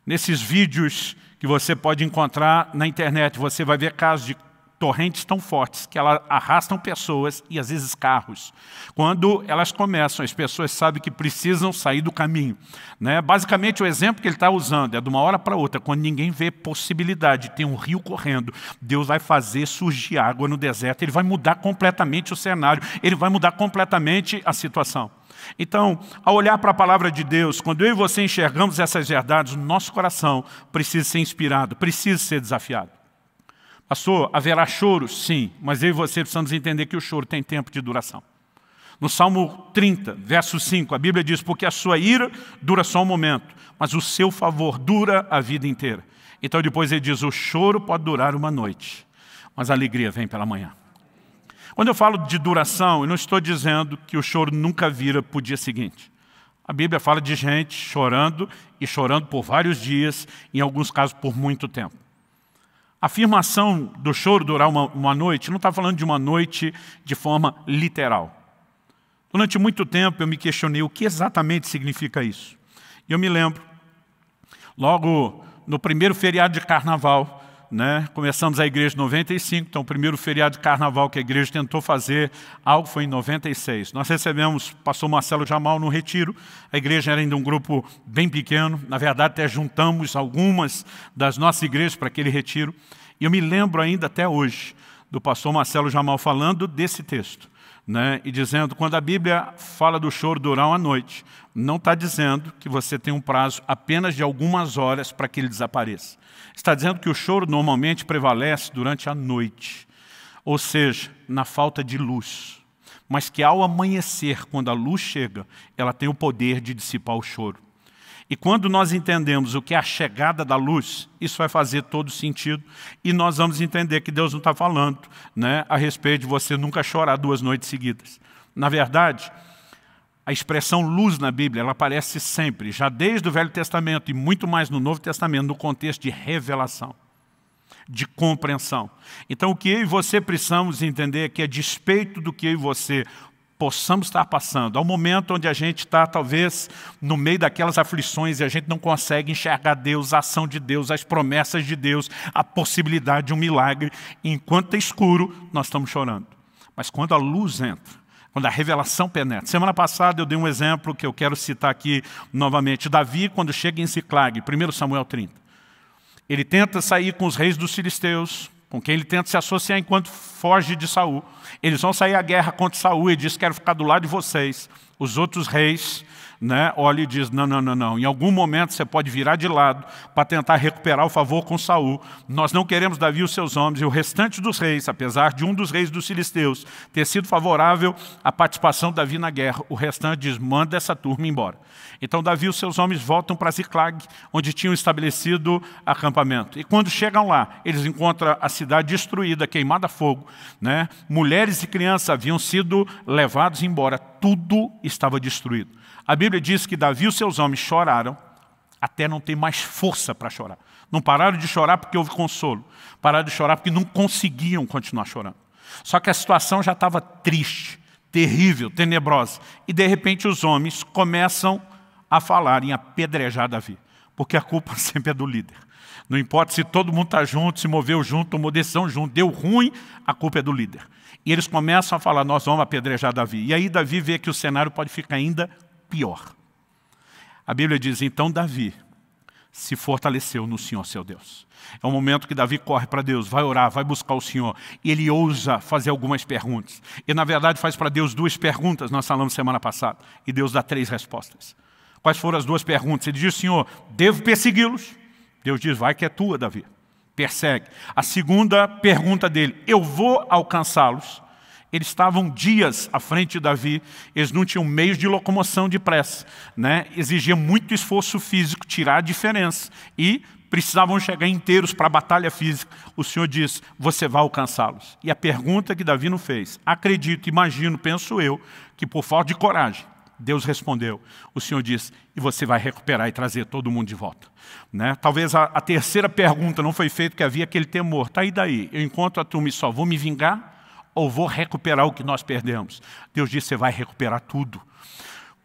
Nesses vídeos que você pode encontrar na internet, você vai ver casos de torrentes tão fortes que elas arrastam pessoas e às vezes carros. Quando elas começam, as pessoas sabem que precisam sair do caminho, né? Basicamente o exemplo que ele está usando é de uma hora para outra, quando ninguém vê possibilidade de ter um rio correndo, Deus vai fazer surgir água no deserto, Ele vai mudar completamente o cenário, Ele vai mudar completamente a situação. Então, ao olhar para a palavra de Deus, quando eu e você enxergamos essas verdades, o nosso coração precisa ser inspirado, precisa ser desafiado. Pastor, haverá choro? Sim, mas eu e você precisamos entender que o choro tem tempo de duração. No Salmo 30, verso 5, a Bíblia diz: porque a sua ira dura só um momento, mas o seu favor dura a vida inteira. Então depois ele diz: o choro pode durar uma noite, mas a alegria vem pela manhã. Quando eu falo de duração, eu não estou dizendo que o choro nunca vira para o dia seguinte. A Bíblia fala de gente chorando e chorando por vários dias, em alguns casos por muito tempo. A afirmação do choro durar uma noite não está falando de uma noite de forma literal. Durante muito tempo eu me questionei o que exatamente significa isso. E eu me lembro, logo no primeiro feriado de carnaval, né, começamos a igreja em 95, então o primeiro feriado de carnaval que a igreja tentou fazer algo foi em 96. Nós recebemos o pastor Marcelo Jamal no retiro, a igreja era ainda um grupo bem pequeno, na verdade até juntamos algumas das nossas igrejas para aquele retiro, e eu me lembro ainda até hoje do pastor Marcelo Jamal falando desse texto, né, e dizendo: quando a Bíblia fala do choro durar uma noite, não está dizendo que você tem um prazo apenas de algumas horas para que ele desapareça. Está dizendo que o choro normalmente prevalece durante a noite, ou seja, na falta de luz. Mas que ao amanhecer, quando a luz chega, ela tem o poder de dissipar o choro. E quando nós entendemos o que é a chegada da luz, isso vai fazer todo sentido. E nós vamos entender que Deus não está falando, né, a respeito de você nunca chorar 2 noites seguidas. Na verdade, a expressão luz na Bíblia, ela aparece sempre, já desde o Velho Testamento e muito mais no Novo Testamento, no contexto de revelação, de compreensão. Então o que eu e você precisamos entender é que, a despeito do que eu e você possamos estar passando, há um momento onde a gente está talvez no meio daquelas aflições e a gente não consegue enxergar Deus, a ação de Deus, as promessas de Deus, a possibilidade de um milagre, e enquanto é escuro, nós estamos chorando. Mas quando a luz entra, quando a revelação penetra. Semana passada eu dei um exemplo que eu quero citar aqui novamente. Davi, quando chega em Ziclag, 1 Samuel 30, ele tenta sair com os reis dos filisteus, com quem ele tenta se associar enquanto foge de Saul. Eles vão sair à guerra contra Saul e diz: quero ficar do lado de vocês. Os outros reis, né, olham e dizem: não, não, não, não. Em algum momento você pode virar de lado para tentar recuperar o favor com Saul. Nós não queremos Davi e os seus homens. E o restante dos reis, apesar de um dos reis dos filisteus ter sido favorável à participação de Davi na guerra, o restante diz: manda essa turma embora. Então Davi e os seus homens voltam para Ziclag, onde tinham estabelecido acampamento. E quando chegam lá, eles encontram a cidade destruída, queimada a fogo, né? Mulheres e crianças haviam sido levados embora. Tudo estava destruído. A Bíblia diz que Davi e os seus homens choraram até não ter mais força para chorar. Não pararam de chorar porque houve consolo. Pararam de chorar porque não conseguiam continuar chorando. Só que a situação já estava triste, terrível, tenebrosa. E de repente os homens começam a falar em apedrejar Davi, porque a culpa sempre é do líder. Não importa se todo mundo está junto, se moveu junto, tomou decisão junto, deu ruim, a culpa é do líder. E eles começam a falar, nós vamos apedrejar Davi. E aí Davi vê que o cenário pode ficar ainda pior. A Bíblia diz, então Davi se fortaleceu no Senhor seu Deus. É um momento que Davi corre para Deus, vai orar, vai buscar o Senhor. E ele ousa fazer algumas perguntas. E na verdade faz para Deus 2 perguntas, nós falamos semana passada. E Deus dá 3 respostas. Quais foram as 2 perguntas? Ele diz, Senhor, devo persegui-los? Deus diz, vai que é tua, Davi. Persegue. A segunda pergunta dele, eu vou alcançá-los? Eles estavam dias à frente de Davi, eles não tinham meios de locomoção depressa, né? Exigia muito esforço físico, tirar a diferença, e precisavam chegar inteiros para a batalha física. O Senhor diz, você vai alcançá-los. E a pergunta que Davi não fez, acredito, imagino, penso eu, que por falta de coragem, Deus respondeu, o Senhor disse, e você vai recuperar e trazer todo mundo de volta. Né? Talvez a terceira pergunta não foi feita porque havia aquele temor. Tá, e daí? Eu encontro a turma e só vou me vingar ou vou recuperar o que nós perdemos? Deus disse, você vai recuperar tudo.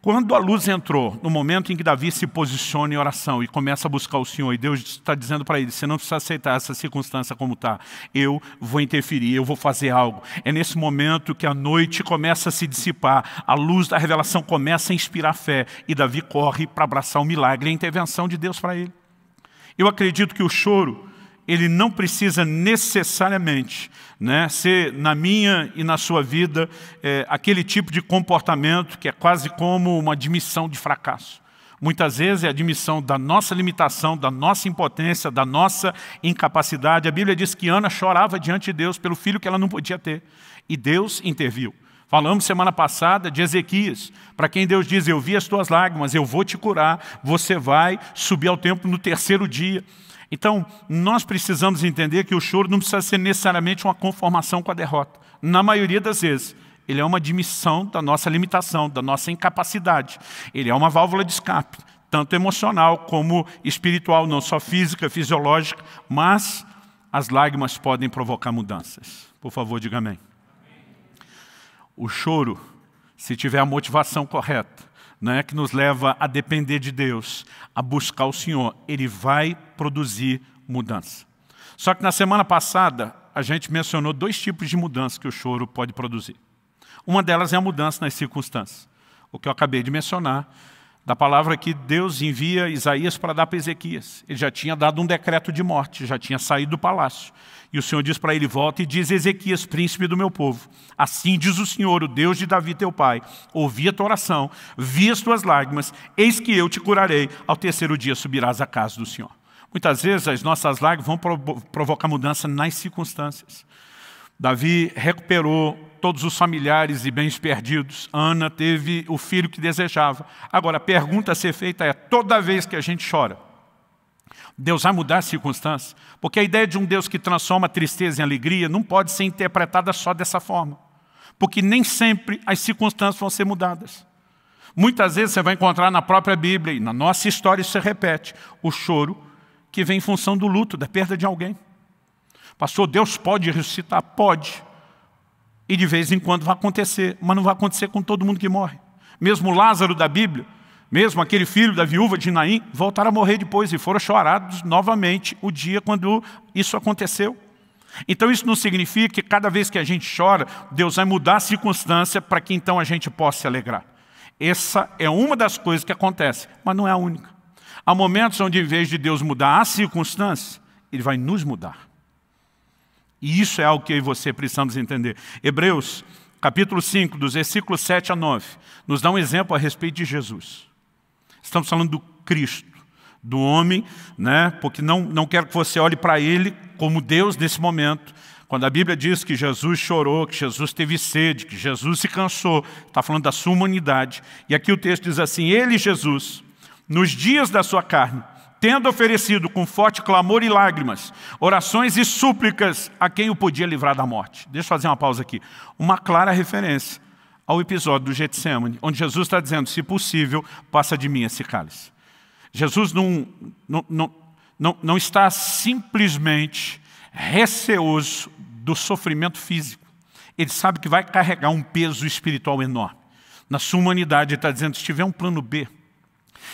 Quando a luz entrou, no momento em que Davi se posiciona em oração e começa a buscar o Senhor, e Deus está dizendo para ele, você não precisa aceitar essa circunstância como está, eu vou interferir, eu vou fazer algo. É nesse momento que a noite começa a se dissipar, a luz da revelação começa a inspirar fé, e Davi corre para abraçar o milagre, a intervenção de Deus para ele. Eu acredito que o choro, ele não precisa necessariamente, né, ser na minha e na sua vida aquele tipo de comportamento que é quase como uma admissão de fracasso. Muitas vezes é a admissão da nossa limitação, da nossa impotência, da nossa incapacidade. A Bíblia diz que Ana chorava diante de Deus pelo filho que ela não podia ter. E Deus interviu. Falamos semana passada de Ezequias, para quem Deus diz, eu vi as tuas lágrimas, eu vou te curar, você vai subir ao templo no 3º dia. Então, nós precisamos entender que o choro não precisa ser necessariamente uma conformação com a derrota. Na maioria das vezes, ele é uma admissão da nossa limitação, da nossa incapacidade. Ele é uma válvula de escape, tanto emocional como espiritual, não só física, fisiológica, mas as lágrimas podem provocar mudanças. Por favor, diga amém. O choro, se tiver a motivação correta, né, que nos leva a depender de Deus, a buscar o Senhor, ele vai produzir mudança. Só que na semana passada, a gente mencionou 2 tipos de mudança que o choro pode produzir. Uma delas é a mudança nas circunstâncias. O que eu acabei de mencionar, da palavra que Deus envia Isaías para dar para Ezequias. Ele já tinha dado um decreto de morte, já tinha saído do palácio. E o Senhor diz para ele, volta e diz, Ezequias, príncipe do meu povo, assim diz o Senhor, o Deus de Davi teu pai, ouvi a tua oração, vi as tuas lágrimas, eis que eu te curarei, ao 3º dia subirás à casa do Senhor. Muitas vezes as nossas lágrimas vão provocar mudança nas circunstâncias. Davi recuperou todos os familiares e bens perdidos. Ana teve o filho que desejava. Agora, a pergunta a ser feita é, toda vez que a gente chora, Deus vai mudar as circunstâncias? Porque a ideia de um Deus que transforma a tristeza em alegria não pode ser interpretada só dessa forma. Porque nem sempre as circunstâncias vão ser mudadas. Muitas vezes você vai encontrar na própria Bíblia, e na nossa história isso se repete, o choro que vem em função do luto, da perda de alguém. Pastor, Deus pode ressuscitar? Pode. E de vez em quando vai acontecer, mas não vai acontecer com todo mundo que morre. Mesmo Lázaro da Bíblia, mesmo aquele filho da viúva de Naim, voltaram a morrer depois e foram chorados novamente o dia quando isso aconteceu. Então isso não significa que cada vez que a gente chora, Deus vai mudar a circunstância para que então a gente possa se alegrar. Essa é uma das coisas que acontece, mas não é a única. Há momentos onde, em vez de Deus mudar as circunstâncias, Ele vai nos mudar. E isso é algo que eu e você precisamos entender. Hebreus, capítulo 5, dos versículos 7 a 9, nos dá um exemplo a respeito de Jesus. Estamos falando do Cristo, do homem, né? Porque não quero que você olhe para Ele como Deus nesse momento. Quando a Bíblia diz que Jesus chorou, que Jesus teve sede, que Jesus se cansou, está falando da sua humanidade. E aqui o texto diz assim, Ele, Jesus, nos dias da sua carne, tendo oferecido com forte clamor e lágrimas, orações e súplicas a quem o podia livrar da morte. Deixa eu fazer uma pausa aqui. Uma clara referência ao episódio do Getsemane, onde Jesus está dizendo, se possível, passa de mim esse cálice. Jesus não está simplesmente receoso do sofrimento físico. Ele sabe que vai carregar um peso espiritual enorme. Na sua humanidade, ele está dizendo, se tiver um plano B,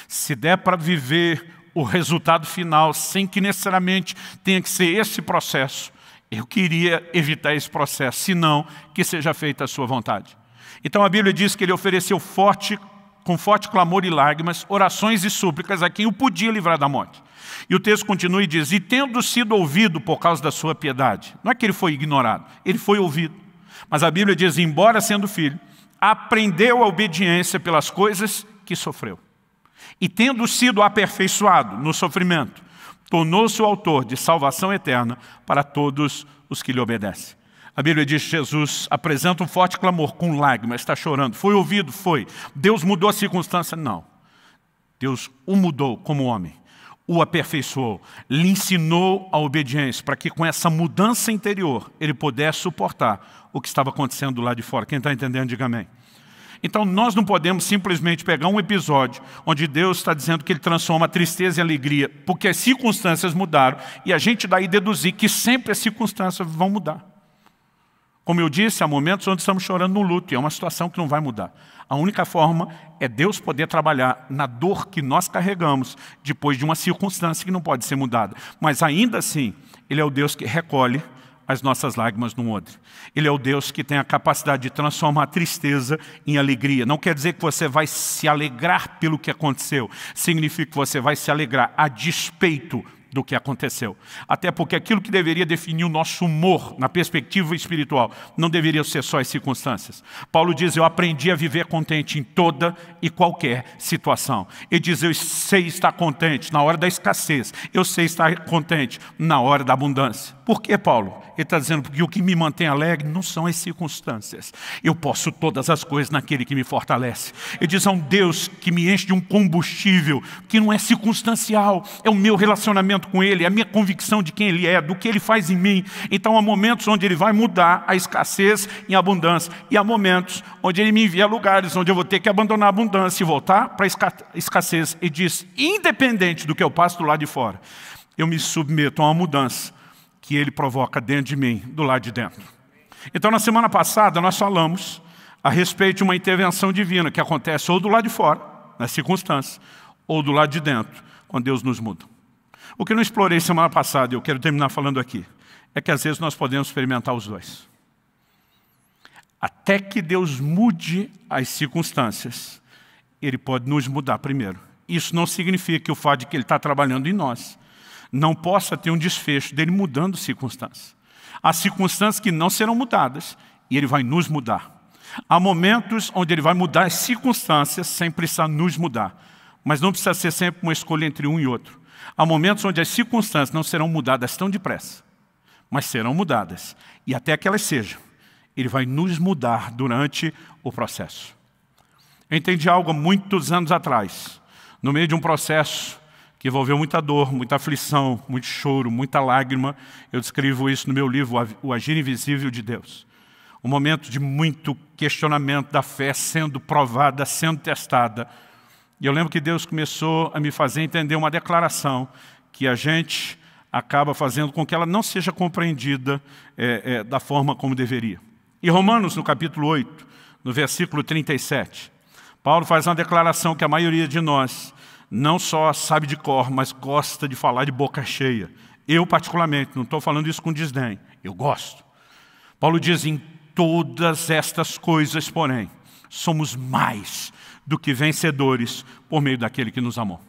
Se der para viver o resultado final sem que necessariamente tenha que ser esse processo, eu queria evitar esse processo, senão que seja feita a sua vontade. Então a Bíblia diz que ele ofereceu com forte clamor e lágrimas, orações e súplicas a quem o podia livrar da morte. E o texto continua e diz, e tendo sido ouvido por causa da sua piedade. Não é que ele foi ignorado, ele foi ouvido. Mas a Bíblia diz, embora sendo filho, aprendeu a obediência pelas coisas que sofreu. E tendo sido aperfeiçoado no sofrimento, tornou-se o autor de salvação eterna para todos os que lhe obedecem. A Bíblia diz que Jesus apresenta um forte clamor com lágrimas, está chorando. Foi ouvido? Foi. Deus mudou a circunstância? Não. Deus o mudou como homem, o aperfeiçoou, lhe ensinou a obediência, para que com essa mudança interior ele pudesse suportar o que estava acontecendo lá de fora. Quem está entendendo, diga amém. Então nós não podemos simplesmente pegar um episódio onde Deus está dizendo que Ele transforma a tristeza em alegria, porque as circunstâncias mudaram, e a gente daí deduzir que sempre as circunstâncias vão mudar. Como eu disse, há momentos onde estamos chorando no luto, e é uma situação que não vai mudar. A única forma é Deus poder trabalhar na dor que nós carregamos depois de uma circunstância que não pode ser mudada. Mas ainda assim, Ele é o Deus que recolhe as nossas lágrimas num odre. Ele é o Deus que tem a capacidade de transformar a tristeza em alegria. Não quer dizer que você vai se alegrar pelo que aconteceu. Significa que você vai se alegrar a despeito do que aconteceu. Até porque aquilo que deveria definir o nosso humor na perspectiva espiritual não deveria ser só as circunstâncias. Paulo diz, eu aprendi a viver contente em toda e qualquer situação. Ele diz, eu sei estar contente na hora da escassez. Eu sei estar contente na hora da abundância. Por que, Paulo? Ele está dizendo, porque o que me mantém alegre não são as circunstâncias. Eu posso todas as coisas naquele que me fortalece. Ele diz, é um Deus que me enche de um combustível que não é circunstancial. É o meu relacionamento com Ele, é a minha convicção de quem Ele é, do que Ele faz em mim. Então há momentos onde Ele vai mudar a escassez em abundância. E há momentos onde Ele me envia a lugares onde eu vou ter que abandonar a abundância e voltar para a escassez. E diz, independente do que eu passo do lado de fora, eu me submeto a uma mudança que Ele provoca dentro de mim, do lado de dentro. Então na semana passada nós falamos a respeito de uma intervenção divina que acontece ou do lado de fora, nas circunstâncias, ou do lado de dentro, quando Deus nos muda. O que eu não explorei semana passada, e eu quero terminar falando aqui, é que às vezes nós podemos experimentar os dois. Até que Deus mude as circunstâncias, Ele pode nos mudar primeiro. Isso não significa que o fato de que Ele está trabalhando em nós não possa ter um desfecho dele mudando circunstâncias. Há circunstâncias que não serão mudadas e Ele vai nos mudar. Há momentos onde Ele vai mudar as circunstâncias sem precisar nos mudar. Mas não precisa ser sempre uma escolha entre um e outro. Há momentos onde as circunstâncias não serão mudadas tão depressa, mas serão mudadas. E até que elas sejam, Ele vai nos mudar durante o processo. Eu entendi algo há muitos anos atrás, no meio de um processo que envolveu muita dor, muita aflição, muito choro, muita lágrima. Eu descrevo isso no meu livro, O Agir Invisível de Deus. Um momento de muito questionamento da fé sendo provada, sendo testada. E eu lembro que Deus começou a me fazer entender uma declaração que a gente acaba fazendo com que ela não seja compreendida da forma como deveria. Em Romanos, no capítulo 8, no versículo 37, Paulo faz uma declaração que a maioria de nós não só sabe de cor, mas gosta de falar de boca cheia. Eu, particularmente, não estou falando isso com desdém. Eu gosto. Paulo diz, em todas estas coisas, porém, somos mais do que vencedores por meio daquele que nos amou.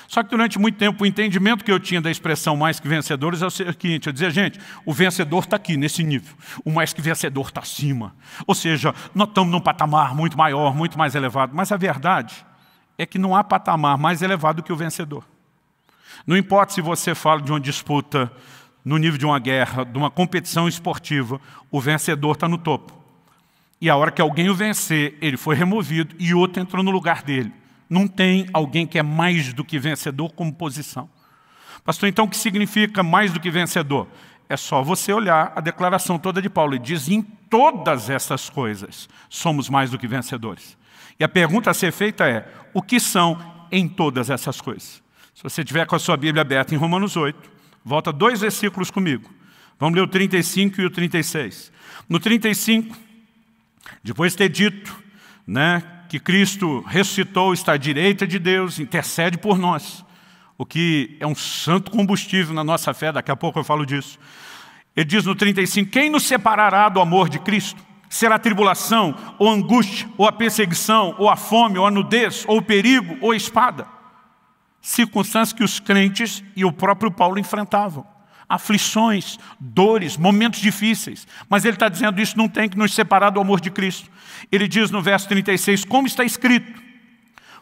Só que durante muito tempo, o entendimento que eu tinha da expressão mais que vencedores é o seguinte, eu dizia, gente, o vencedor está aqui, nesse nível. O mais que vencedor está acima. Ou seja, nós estamos num patamar muito maior, muito mais elevado. Mas a verdade é que não há patamar mais elevado que o vencedor. Não importa se você fala de uma disputa no nível de uma guerra, de uma competição esportiva, o vencedor está no topo. E a hora que alguém o vencer, ele foi removido e outro entrou no lugar dele. Não tem alguém que é mais do que vencedor como posição. Pastor, então o que significa mais do que vencedor? É só você olhar a declaração toda de Paulo. Ele diz, em todas essas coisas, somos mais do que vencedores. E a pergunta a ser feita é, o que são em todas essas coisas? Se você tiver com a sua Bíblia aberta em Romanos 8, volta 2 versículos comigo. Vamos ler o 35 e o 36. No 35, depois de ter dito que Cristo ressuscitou, está à direita de Deus, intercede por nós, o que é um santo combustível na nossa fé, daqui a pouco eu falo disso. Ele diz no 35, quem nos separará do amor de Cristo? Será a tribulação, ou a angústia, ou a perseguição, ou a fome, ou a nudez, ou o perigo, ou a espada? Circunstâncias que os crentes e o próprio Paulo enfrentavam. Aflições, dores, momentos difíceis. Mas ele está dizendo isso não tem que nos separar do amor de Cristo. Ele diz no verso 36, como está escrito,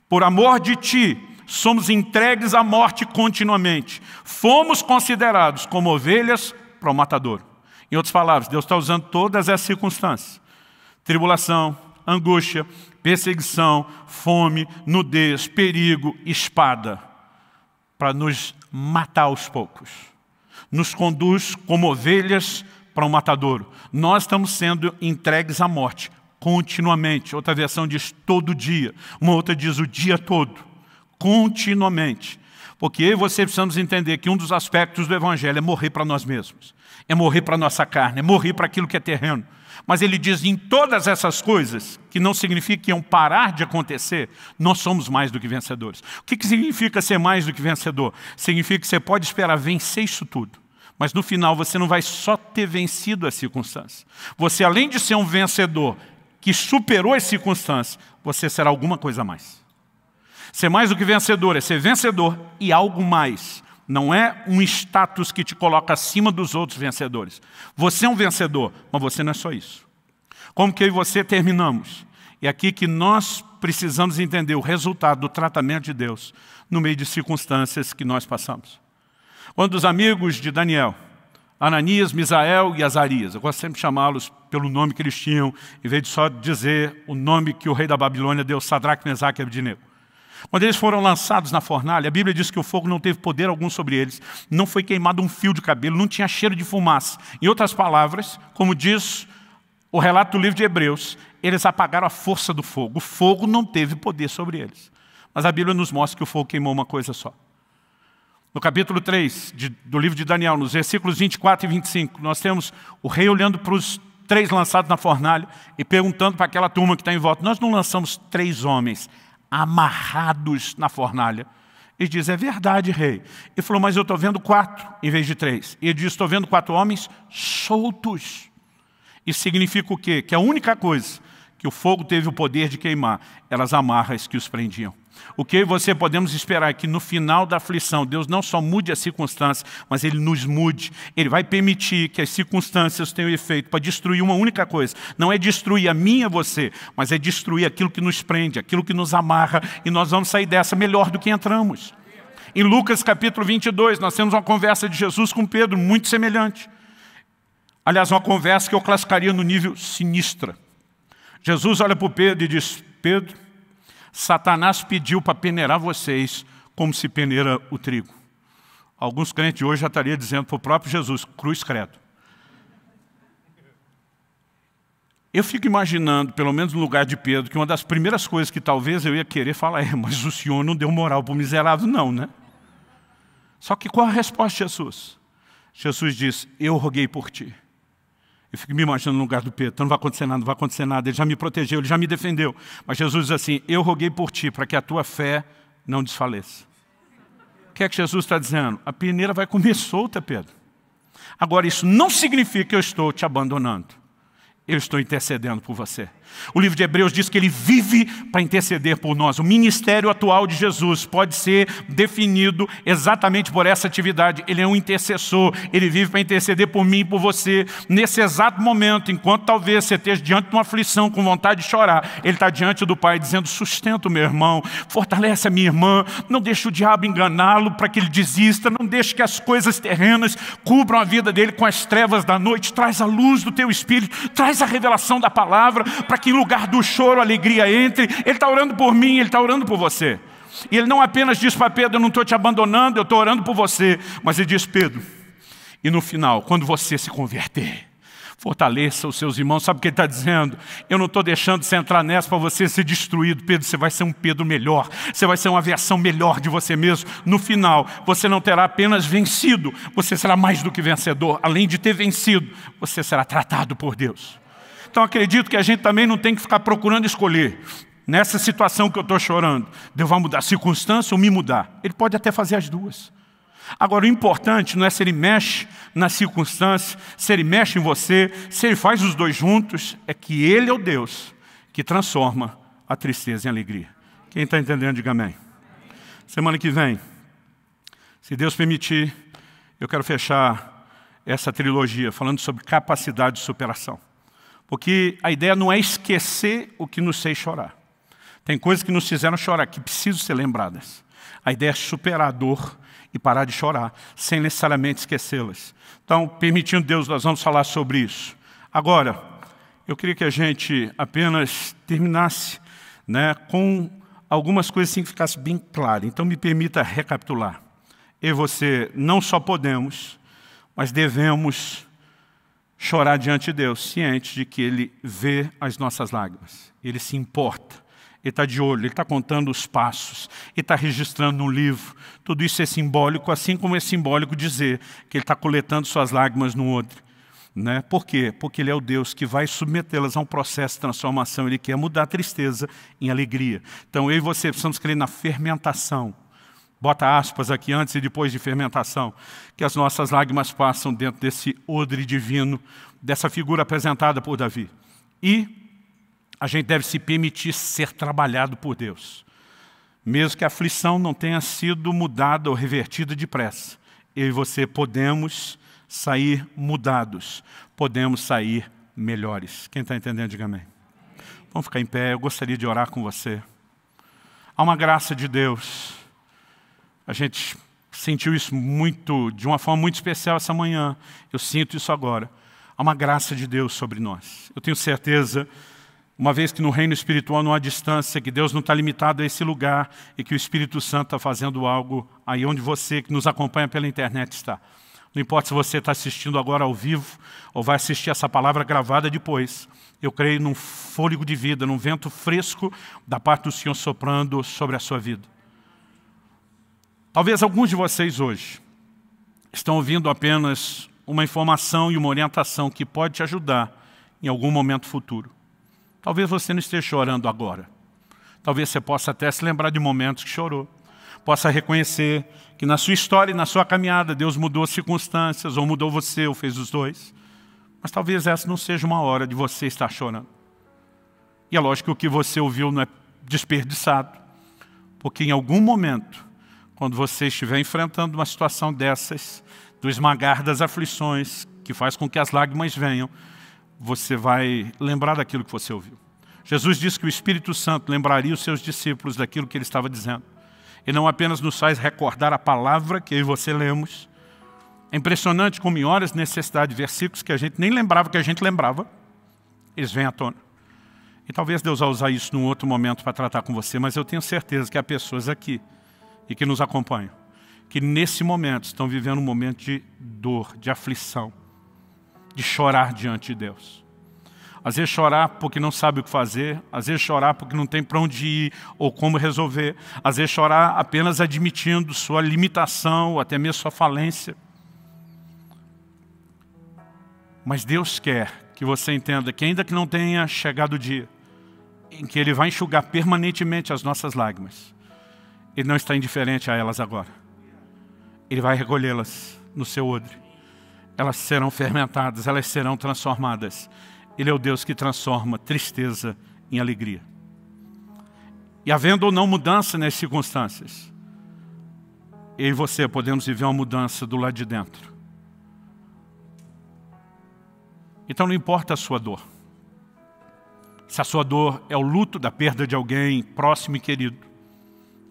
por amor de ti, somos entregues à morte continuamente. Fomos considerados como ovelhas para o matadouro. Em outras palavras, Deus está usando todas essas circunstâncias. Tribulação, angústia, perseguição, fome, nudez, perigo, espada, para nos matar aos poucos. Nos conduz como ovelhas para um matadouro. Nós estamos sendo entregues à morte continuamente. Outra versão diz todo dia. Uma outra diz o dia todo. Continuamente. Porque eu e você precisamos entender que um dos aspectos do Evangelho é morrer para nós mesmos. É morrer para a nossa carne, é morrer para aquilo que é terreno. Mas ele diz em todas essas coisas, que não significa que iam parar de acontecer, nós somos mais do que vencedores. O que significa ser mais do que vencedor? Significa que você pode esperar vencer isso tudo. Mas no final você não vai só ter vencido as circunstâncias. Você, além de ser um vencedor que superou as circunstâncias, você será alguma coisa a mais. Ser mais do que vencedor é ser vencedor e algo mais. Não é um status que te coloca acima dos outros vencedores. Você é um vencedor, mas você não é só isso. Como que eu e você terminamos? É aqui que nós precisamos entender o resultado do tratamento de Deus no meio de circunstâncias que nós passamos. Quando os amigos de Daniel, Ananias, Misael e Azarias, eu gosto sempre de chamá-los pelo nome que eles tinham, em vez de só dizer o nome que o rei da Babilônia deu, Sadraque, Mesaque e Abednego. Quando eles foram lançados na fornalha, a Bíblia diz que o fogo não teve poder algum sobre eles, não foi queimado um fio de cabelo, não tinha cheiro de fumaça. Em outras palavras, como diz o relato do livro de Hebreus, eles apagaram a força do fogo. O fogo não teve poder sobre eles. Mas a Bíblia nos mostra que o fogo queimou uma coisa só. No capítulo 3 do livro de Daniel, nos versículos 24 e 25, nós temos o rei olhando para os 3 lançados na fornalha e perguntando para aquela turma que está em volta, nós não lançamos 3 homens amarrados na fornalha? Ele diz, é verdade, rei. Ele falou, mas eu estou vendo 4 em vez de 3. Ele diz, estou vendo 4 homens soltos. Isso significa o quê? Que a única coisa que o fogo teve o poder de queimar eram as amarras que os prendiam. O que você podemos esperar é que no final da aflição, Deus não só mude as circunstâncias, mas Ele nos mude. Ele vai permitir que as circunstâncias tenham efeito para destruir uma única coisa. Não é destruir a mim e a você, mas é destruir aquilo que nos prende, aquilo que nos amarra, e nós vamos sair dessa melhor do que entramos. Em Lucas capítulo 22, nós temos uma conversa de Jesus com Pedro, muito semelhante. Aliás, uma conversa que eu classificaria no nível sinistra. Jesus olha para o Pedro e diz, Pedro, Satanás pediu para peneirar vocês como se peneira o trigo. Alguns crentes hoje já estariam dizendo para o próprio Jesus, cruz credo. Eu fico imaginando, pelo menos no lugar de Pedro, que uma das primeiras coisas que talvez eu ia querer falar é, mas o Senhor não deu moral para o miserável não, né? Só que qual a resposta de Jesus? Jesus diz, eu roguei por ti. Eu fico me imaginando no lugar do Pedro, então não vai acontecer nada, não vai acontecer nada, ele já me protegeu, ele já me defendeu. Mas Jesus diz assim, eu roguei por ti, para que a tua fé não desfaleça. O que é que Jesus está dizendo? A peneira vai comer solta, Pedro. Agora, isso não significa que eu estou te abandonando. Eu estou intercedendo por você. O livro de Hebreus diz que ele vive para interceder por nós. O ministério atual de Jesus pode ser definido exatamente por essa atividade. Ele é um intercessor, ele vive para interceder por mim e por você. Nesse exato momento, enquanto talvez você esteja diante de uma aflição, com vontade de chorar, ele está diante do Pai dizendo, sustenta o meu irmão, fortalece a minha irmã, não deixe o diabo enganá-lo para que ele desista, não deixe que as coisas terrenas cubram a vida dele com as trevas da noite, traz a luz do teu Espírito, traz a revelação da palavra, para que em lugar do choro, a alegria entre. Ele está orando por mim, ele está orando por você. E ele não apenas diz para Pedro, eu não estou te abandonando, eu estou orando por você. Mas ele diz, Pedro, e no final, quando você se converter, fortaleça os seus irmãos. Sabe o que ele está dizendo? Eu não estou deixando você entrar nessa para você ser destruído. Pedro, você vai ser um Pedro melhor. Você vai ser uma versão melhor de você mesmo. No final, você não terá apenas vencido, você será mais do que vencedor. Além de ter vencido, você será tratado por Deus. Então acredito que a gente também não tem que ficar procurando escolher. nessa situação que eu estou chorando, Deus vai mudar a circunstância ou me mudar? Ele pode até fazer as duas. Agora, o importante não é se Ele mexe na circunstância, se Ele mexe em você, se Ele faz os dois juntos, é que Ele é o Deus que transforma a tristeza em alegria. Quem está entendendo, diga amém. Semana que vem, se Deus permitir, eu quero fechar essa trilogia falando sobre capacidade de superação. Porque a ideia não é esquecer o que nos fez chorar. Tem coisas que nos fizeram chorar, que precisam ser lembradas. A ideia é superar a dor e parar de chorar, sem necessariamente esquecê-las. Então, permitindo Deus, nós vamos falar sobre isso. Agora, eu queria que a gente apenas terminasse, com algumas coisas assim que ficasse bem claro. Então, me permita recapitular. Eu e você não só podemos, mas devemos chorar diante de Deus, ciente de que Ele vê as nossas lágrimas. Ele se importa. Ele está de olho, Ele está contando os passos, Ele está registrando no livro. Tudo isso é simbólico, assim como é simbólico dizer que Ele está coletando suas lágrimas no outro. Por quê? Porque Ele é o Deus que vai submetê-las a um processo de transformação. Ele quer mudar a tristeza em alegria. Então eu e você precisamos crer na fermentação. Bota aspas aqui, antes e depois de fermentação. Que as nossas lágrimas passam dentro desse odre divino, dessa figura apresentada por Davi. E a gente deve se permitir ser trabalhado por Deus. Mesmo que a aflição não tenha sido mudada ou revertida depressa. Eu e você podemos sair mudados. Podemos sair melhores. Quem está entendendo, diga amém. Vamos ficar em pé, eu gostaria de orar com você. Há uma graça de Deus. A gente sentiu isso de uma forma muito especial essa manhã. Eu sinto isso agora. Há uma graça de Deus sobre nós. Eu tenho certeza, uma vez que no reino espiritual não há distância, que Deus não está limitado a esse lugar e que o Espírito Santo está fazendo algo aí onde você, que nos acompanha pela internet, está. Não importa se você está assistindo agora ao vivo ou vai assistir essa palavra gravada depois. Eu creio num fôlego de vida, num vento fresco da parte do Senhor soprando sobre a sua vida. Talvez alguns de vocês hoje estão ouvindo apenas uma informação e uma orientação que pode te ajudar em algum momento futuro. Talvez você não esteja chorando agora. Talvez você possa até se lembrar de momentos que chorou. Possa reconhecer que na sua história e na sua caminhada Deus mudou as circunstâncias, ou mudou você, ou fez os dois. Mas talvez essa não seja uma hora de você estar chorando. E é lógico que o que você ouviu não é desperdiçado. Porque em algum momento, quando você estiver enfrentando uma situação dessas, do esmagar das aflições, que faz com que as lágrimas venham, você vai lembrar daquilo que você ouviu. Jesus disse que o Espírito Santo lembraria os seus discípulos daquilo que ele estava dizendo. E não apenas nos faz recordar a palavra que eu e você lemos. É impressionante como em horas de necessidade de versículos que a gente nem lembrava que a gente lembrava, eles vêm à tona. E talvez Deus vai usar isso num outro momento para tratar com você, mas eu tenho certeza que há pessoas aqui e que nos acompanham, que nesse momento estão vivendo um momento de dor, de aflição, de chorar diante de Deus. Às vezes chorar porque não sabe o que fazer, às vezes chorar porque não tem para onde ir ou como resolver, às vezes chorar apenas admitindo sua limitação ou até mesmo sua falência. Mas Deus quer que você entenda que ainda que não tenha chegado o dia em que Ele vai enxugar permanentemente as nossas lágrimas, Ele não está indiferente a elas agora. Ele vai recolhê-las no seu odre. Elas serão fermentadas, elas serão transformadas. Ele é o Deus que transforma tristeza em alegria. E havendo ou não mudança nas circunstâncias, eu e você podemos viver uma mudança do lado de dentro. Então não importa a sua dor. Se a sua dor é o luto da perda de alguém próximo e querido,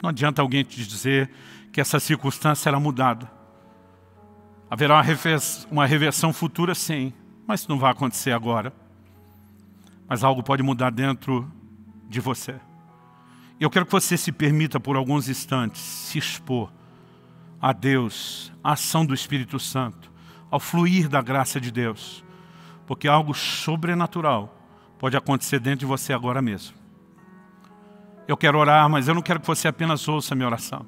não adianta alguém te dizer que essa circunstância será mudada. Haverá uma reversão futura, sim, mas isso não vai acontecer agora. Mas algo pode mudar dentro de você. Eu quero que você se permita por alguns instantes se expor a Deus, à ação do Espírito Santo, ao fluir da graça de Deus. Porque algo sobrenatural pode acontecer dentro de você agora mesmo. Eu quero orar, mas eu não quero que você apenas ouça a minha oração.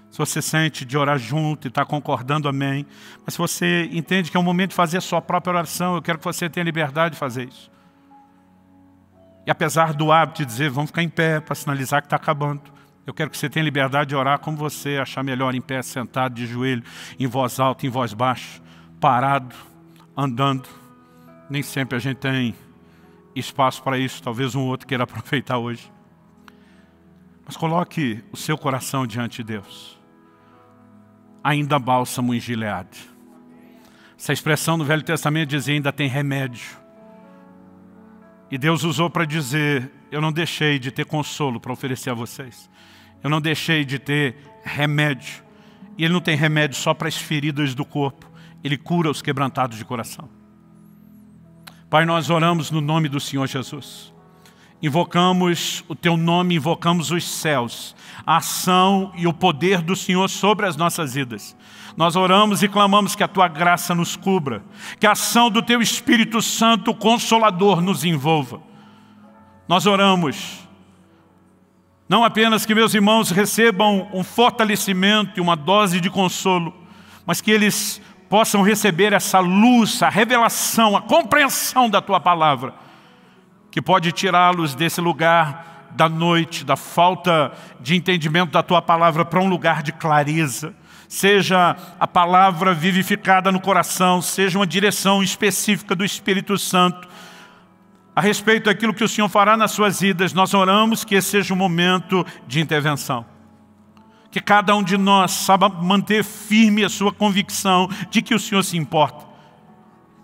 Se você sente de orar junto e está concordando, amém. Mas se você entende que é o momento de fazer a sua própria oração, eu quero que você tenha liberdade de fazer isso. E apesar do hábito de dizer, vamos ficar em pé para sinalizar que está acabando, eu quero que você tenha liberdade de orar como você achar melhor, em pé, sentado, de joelho, em voz alta, em voz baixa, parado, andando. Nem sempre a gente tem espaço para isso, talvez um outro queira aproveitar hoje. Mas coloque o seu coração diante de Deus. Ainda bálsamo em Gileade. Essa expressão no Velho Testamento dizia, ainda tem remédio. E Deus usou para dizer, eu não deixei de ter consolo para oferecer a vocês. Eu não deixei de ter remédio. E Ele não tem remédio só para as feridas do corpo. Ele cura os quebrantados de coração. Pai, nós oramos no nome do Senhor Jesus. Invocamos o Teu nome, invocamos os céus, a ação e o poder do Senhor sobre as nossas vidas. Nós oramos e clamamos que a Tua graça nos cubra, que a ação do Teu Espírito Santo Consolador nos envolva. Nós oramos, não apenas que meus irmãos recebam um fortalecimento e uma dose de consolo, mas que eles possam receber essa luz, a revelação, a compreensão da Tua palavra, que pode tirá-los desse lugar da noite, da falta de entendimento da Tua palavra, para um lugar de clareza. Seja a palavra vivificada no coração, seja uma direção específica do Espírito Santo a respeito daquilo que o Senhor fará nas suas vidas. Nós oramos que esse seja um momento de intervenção. Que cada um de nós saiba manter firme a sua convicção de que o Senhor se importa.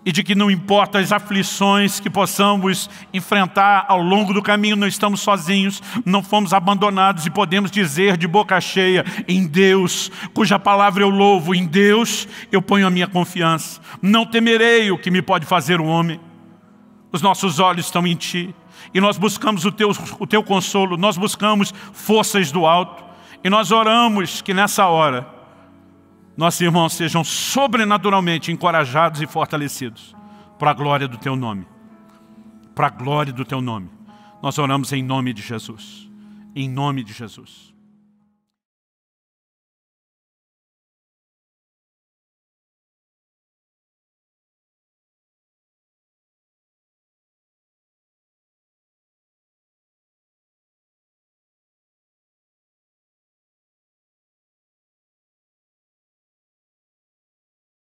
E de que não importa as aflições que possamos enfrentar ao longo do caminho, não estamos sozinhos, não fomos abandonados e podemos dizer de boca cheia, em Deus, cuja palavra eu louvo, em Deus eu ponho a minha confiança. Não temerei o que me pode fazer o homem. Os nossos olhos estão em Ti e nós buscamos o teu consolo, nós buscamos forças do alto e nós oramos que nessa hora nossos irmãos sejam sobrenaturalmente encorajados e fortalecidos para a glória do Teu nome. Para a glória do Teu nome. Nós oramos em nome de Jesus. Em nome de Jesus.